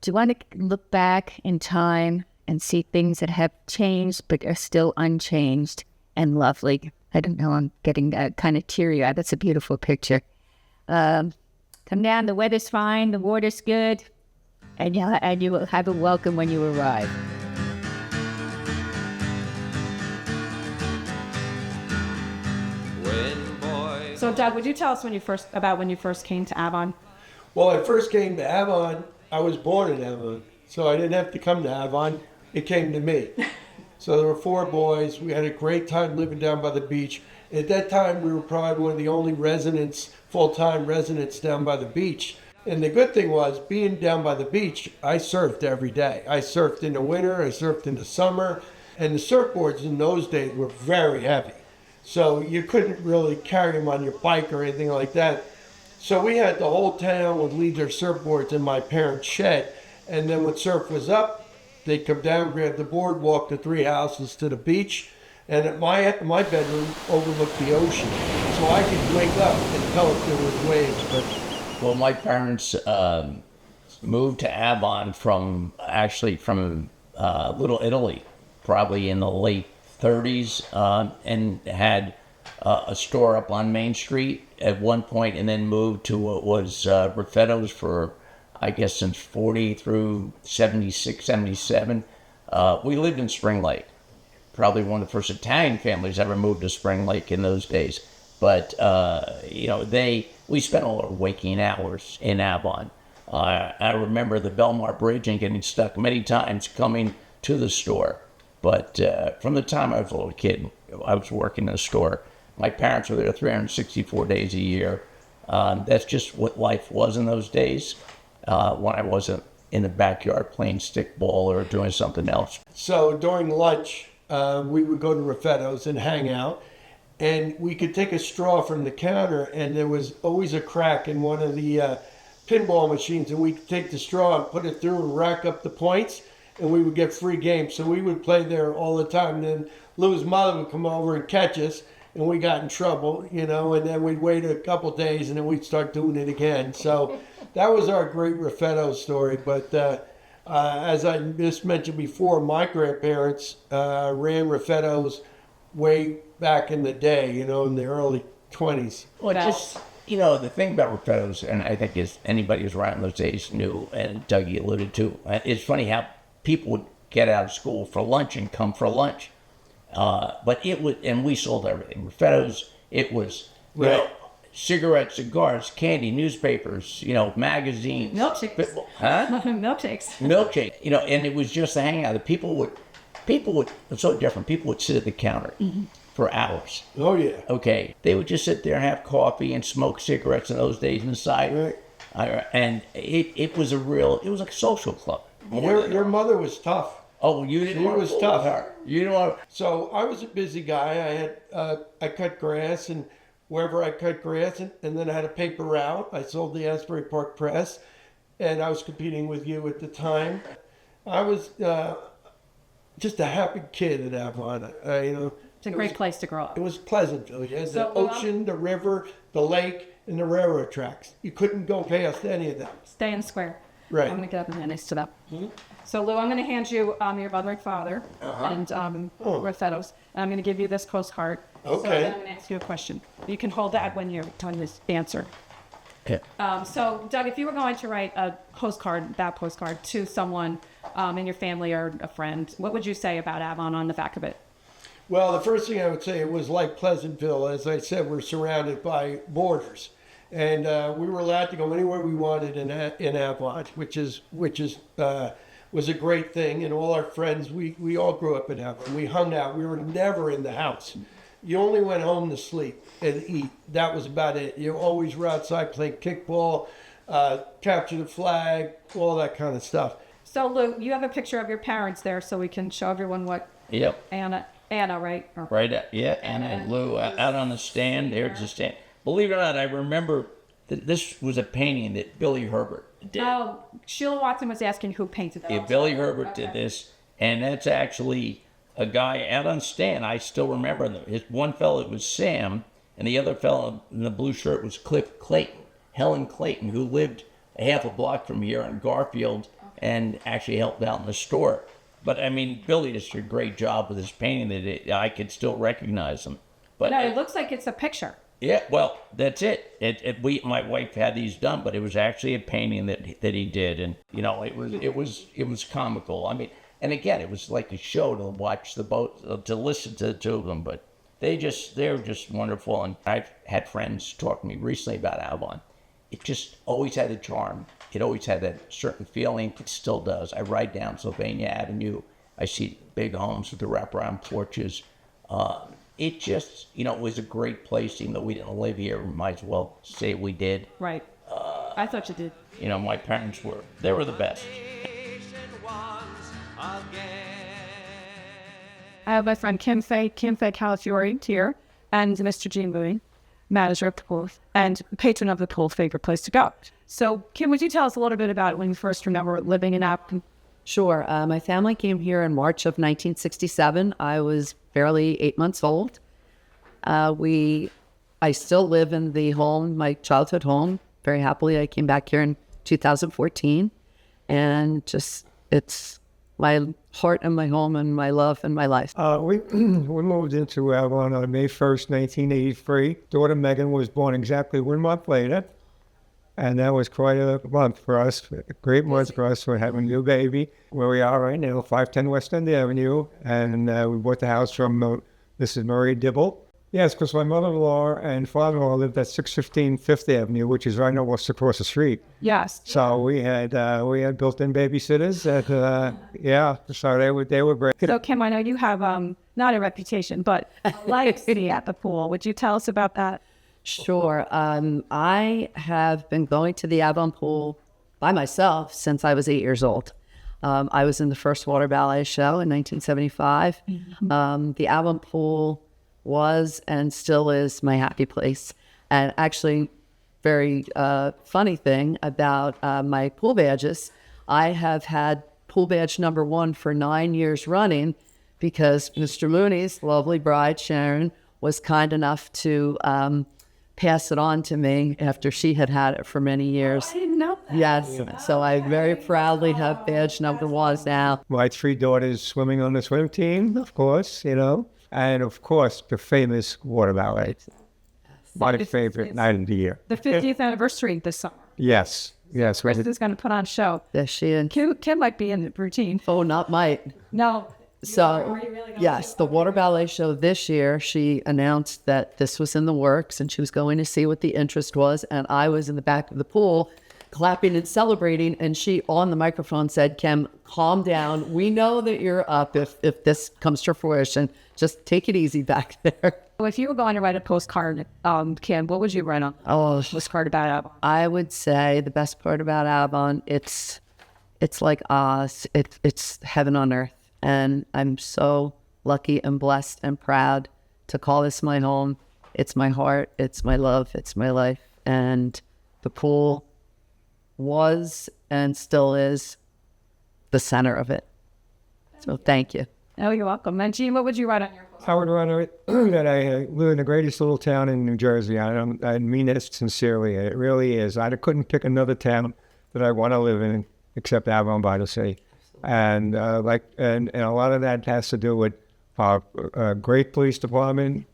Do you want to look back in time and see things that have changed but are still unchanged and lovely? I don't know, I'm getting kind of teary-eyed. That's a beautiful picture. Come down, the weather's fine, the water's good. And you will have a welcome when you arrive. So, Doug, would you tell us when you first came to Avon? Well, I first came to Avon. I was born in Avon, so I didn't have to come to Avon. It came to me. So there were 4 boys. We had a great time living down by the beach. At that time, we were probably one of the only full-time residents down by the beach. And the good thing was, being down by the beach, I surfed every day. I surfed in the winter, I surfed in the summer, and the surfboards in those days were very heavy. So you couldn't really carry them on your bike or anything like that. So we had the whole town would leave their surfboards in my parents' shed, and then when surf was up, they'd come down, grab the board, walk the 3 houses to the beach, and my bedroom overlooked the ocean. So I could wake up and tell if there was waves, but... Well, my parents moved to Avon from Little Italy, probably in the late 30s, and had a store up on Main Street at one point, and then moved to what was Raffetto's for, I guess, since 40 through 76, 77. We lived in Spring Lake, probably one of the first Italian families ever moved to Spring Lake in those days. But, we spent all our waking hours in Avon. I remember the Belmar Bridge and getting stuck many times coming to the store. But from the time I was a little kid, I was working in a store. My parents were there 364 days a year. That's just what life was in those days when I wasn't in the backyard playing stickball or doing something else. So during lunch, we would go to Raffetto's and hang out. And we could take a straw from the counter, and there was always a crack in one of the pinball machines, and we could take the straw and put it through and rack up the points, and we would get free games. So we would play there all the time. And then Lou's mother would come over and catch us, and we got in trouble, and then we'd wait a couple days, and then we'd start doing it again. So that was our great Raffetto story. But as I just mentioned before, my grandparents ran Raffetto's way back in the day, in the early 20s. Well, just, the thing about Raffetto's, and I think anybody who's around those days knew, and Dougie alluded to, it's funny how people would get out of school for lunch and come for lunch. But it was, and we sold everything. Raffetto's, it was, cigarettes, cigars, candy, newspapers, magazines. Milkshakes. Huh? Milkshakes. Milkshake, and it was just a hangout. The people would, it's so different. People would sit at the counter for hours. Oh, yeah. Okay. They would just sit there and have coffee and smoke cigarettes in those days inside. Right. And it was a social club. Your mother was tough. Oh, you didn't want to was tough. Her. You didn't want to... So I was a busy guy. I cut grass, and wherever I cut grass, and then I had a paper route. I sold the Asbury Park Press, and I was competing with you at the time. I was just a happy kid at Avon. It's a great place to grow up. It was Pleasantville. You had the ocean, the river, the lake, and the railroad tracks. You couldn't go past any of them. Stay in the square. Right. I'm going to get up and next to that. Mm-hmm. So, Lou, I'm going to hand you your mother and father and Raffetto's. And I'm going to give you this postcard. Okay. So then I'm going to ask you a question. You can hold that when you're telling this answer. Yeah. So, Doug, if you were going to write that postcard to someone in your family or a friend, what would you say about Avon on the back of it? Well, the first thing I would say, it was like Pleasantville. As I said, we're surrounded by borders. And we were allowed to go anywhere we wanted in Avon, which was a great thing. And all our friends, we all grew up in Avon. We hung out. We were never in the house. You only went home to sleep and eat. That was about it. You always were outside playing kickball, capture the flag, all that kind of stuff. So, Lou, you have a picture of your parents there, so we can show everyone what Yep. Anna, right? Or- Right, yeah, Anna and Lou out on the stand. There's the stand. Believe it or not, I remember that this was a painting that Billy Herbert did. Oh, Sheila Watson was asking who painted that. Yeah, Billy Herbert did this, and that's actually a guy out on stand. I still remember them. His one fellow was Sam, and the other fellow in the blue shirt was Cliff Clayton, Helen Clayton, who lived a half a block from here in Garfield and actually helped out in the store. But I mean, Billy just did a great job with his painting that I could still recognize him. But no, it looks like it's a picture. yeah, well, that's it. My wife had these done, but it was actually a painting that he did, and you know, it was comical. I mean, and again, it was like a show to watch the boat, to listen to them. But they're just wonderful, and I've had friends talk to me recently about Avon. It just always had a charm. It always had that certain feeling. It still does. I ride down Sylvania Avenue. I see big homes with the wraparound porches. It just, it was a great place. Even though we didn't live here, we might as well say we did. Right. I thought you did. My parents they were the best. I have my friend Kim Faye Calafiore here, and Mr. Gene Bowie, manager of the pool, and patron of the pool, favorite place to go. So, Kim, would you tell us a little bit about when you first remember living in Avon? Sure. My family came here in March of 1967. I was barely 8 months old. I still live in the home, my childhood home, very happily. I came back here in 2014, and it's my heart and my home and my love and my life. We moved into Avon on May 1st, 1983. Daughter Megan was born exactly 1 month later. And that was quite a month for us, a great month for us. We're having a new baby where we are right now, 510 West End Avenue. And we bought the house from Mrs. Marie Dibble. Yes, because my mother-in-law and father-in-law lived at 615 Fifth Avenue, which is right almost across the street. Yes. So we had built-in babysitters. So they were great. So, Kim, I know you have not a reputation, but a legacy at the pool. Would you tell us about that? Sure. I have been going to the Avon pool by myself since I was 8 years old. I was in the first water ballet show in 1975. Mm-hmm. The Avon pool was and still is my happy place. And actually, very funny thing about my pool badges, I have had pool badge number 1 for 9 years running because Mr. Mooney's lovely bride, Sharon, was kind enough to pass it on to me after she had it for many years. I didn't know that. Yes, so I very proudly have badge number 1 now. My 3 daughters swimming on the swim team, of course, and of course the famous water ballet. My favorite night of the year. The 50th anniversary this summer. Yes. Chris is going to put on a show. Yes, she is. Kim might be in the routine. Oh, not might. No. So, yes, the water ballet show this year, she announced that this was in the works and she was going to see what the interest was. And I was in the back of the pool clapping and celebrating. And she, on the microphone, said, Kim, calm down. We know that you're up if this comes to fruition. Just take it easy back there. If you were going to write a postcard, Kim, what would you write on? Oh, postcard about Avon. I would say the best part about Avon, it's like Oz. It's heaven on earth. And I'm so lucky and blessed and proud to call this my home. It's my heart. It's my love. It's my life. And the pool was and still is the center of it. So thank you. Oh, you're welcome. And Gene, what would you write on your postcard? I would write that I live in the greatest little town in New Jersey. I mean it sincerely. It really is. I couldn't pick another town that I want to live in except Avon-by-the-Sea. And a lot of that has to do with our great police department.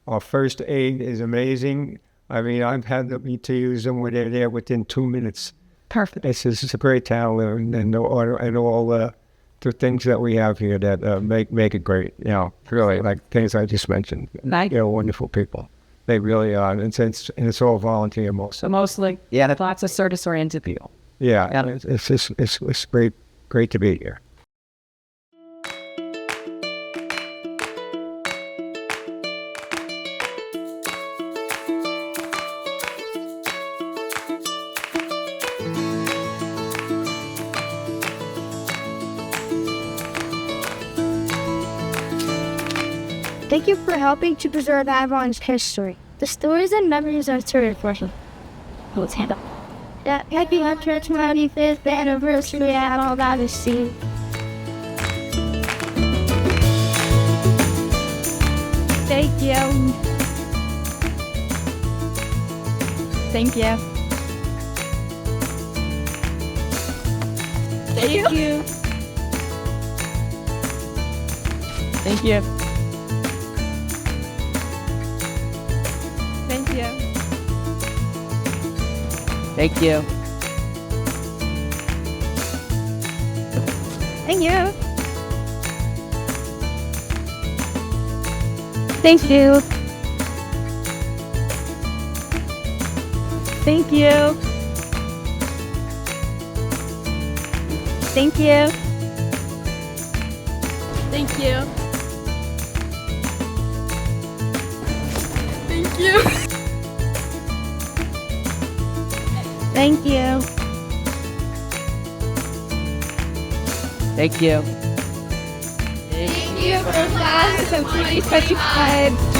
Our first aid is amazing. I mean, I've had to use them when they're there within 2 minutes. Perfect. It's a great town, and all the things that we have here that make it great. You know, really, like things I just mentioned. Wonderful people. They really are, and it's all volunteer mostly. So mostly, lots of service-oriented people. Yeah, and it's great to be here. Thank you for helping to preserve Avon's history. The stories and memories are terrific. Let's hand up. Happy 125th anniversary at Avon-by-the-Sea. Thank you. Thank you. Thank you. Thank you. Thank you. Thank you. Thank you. Thank you. Thank you. Thank you. Thank you. Thank you. Thank you. Thank you. Thank you for class of 2025.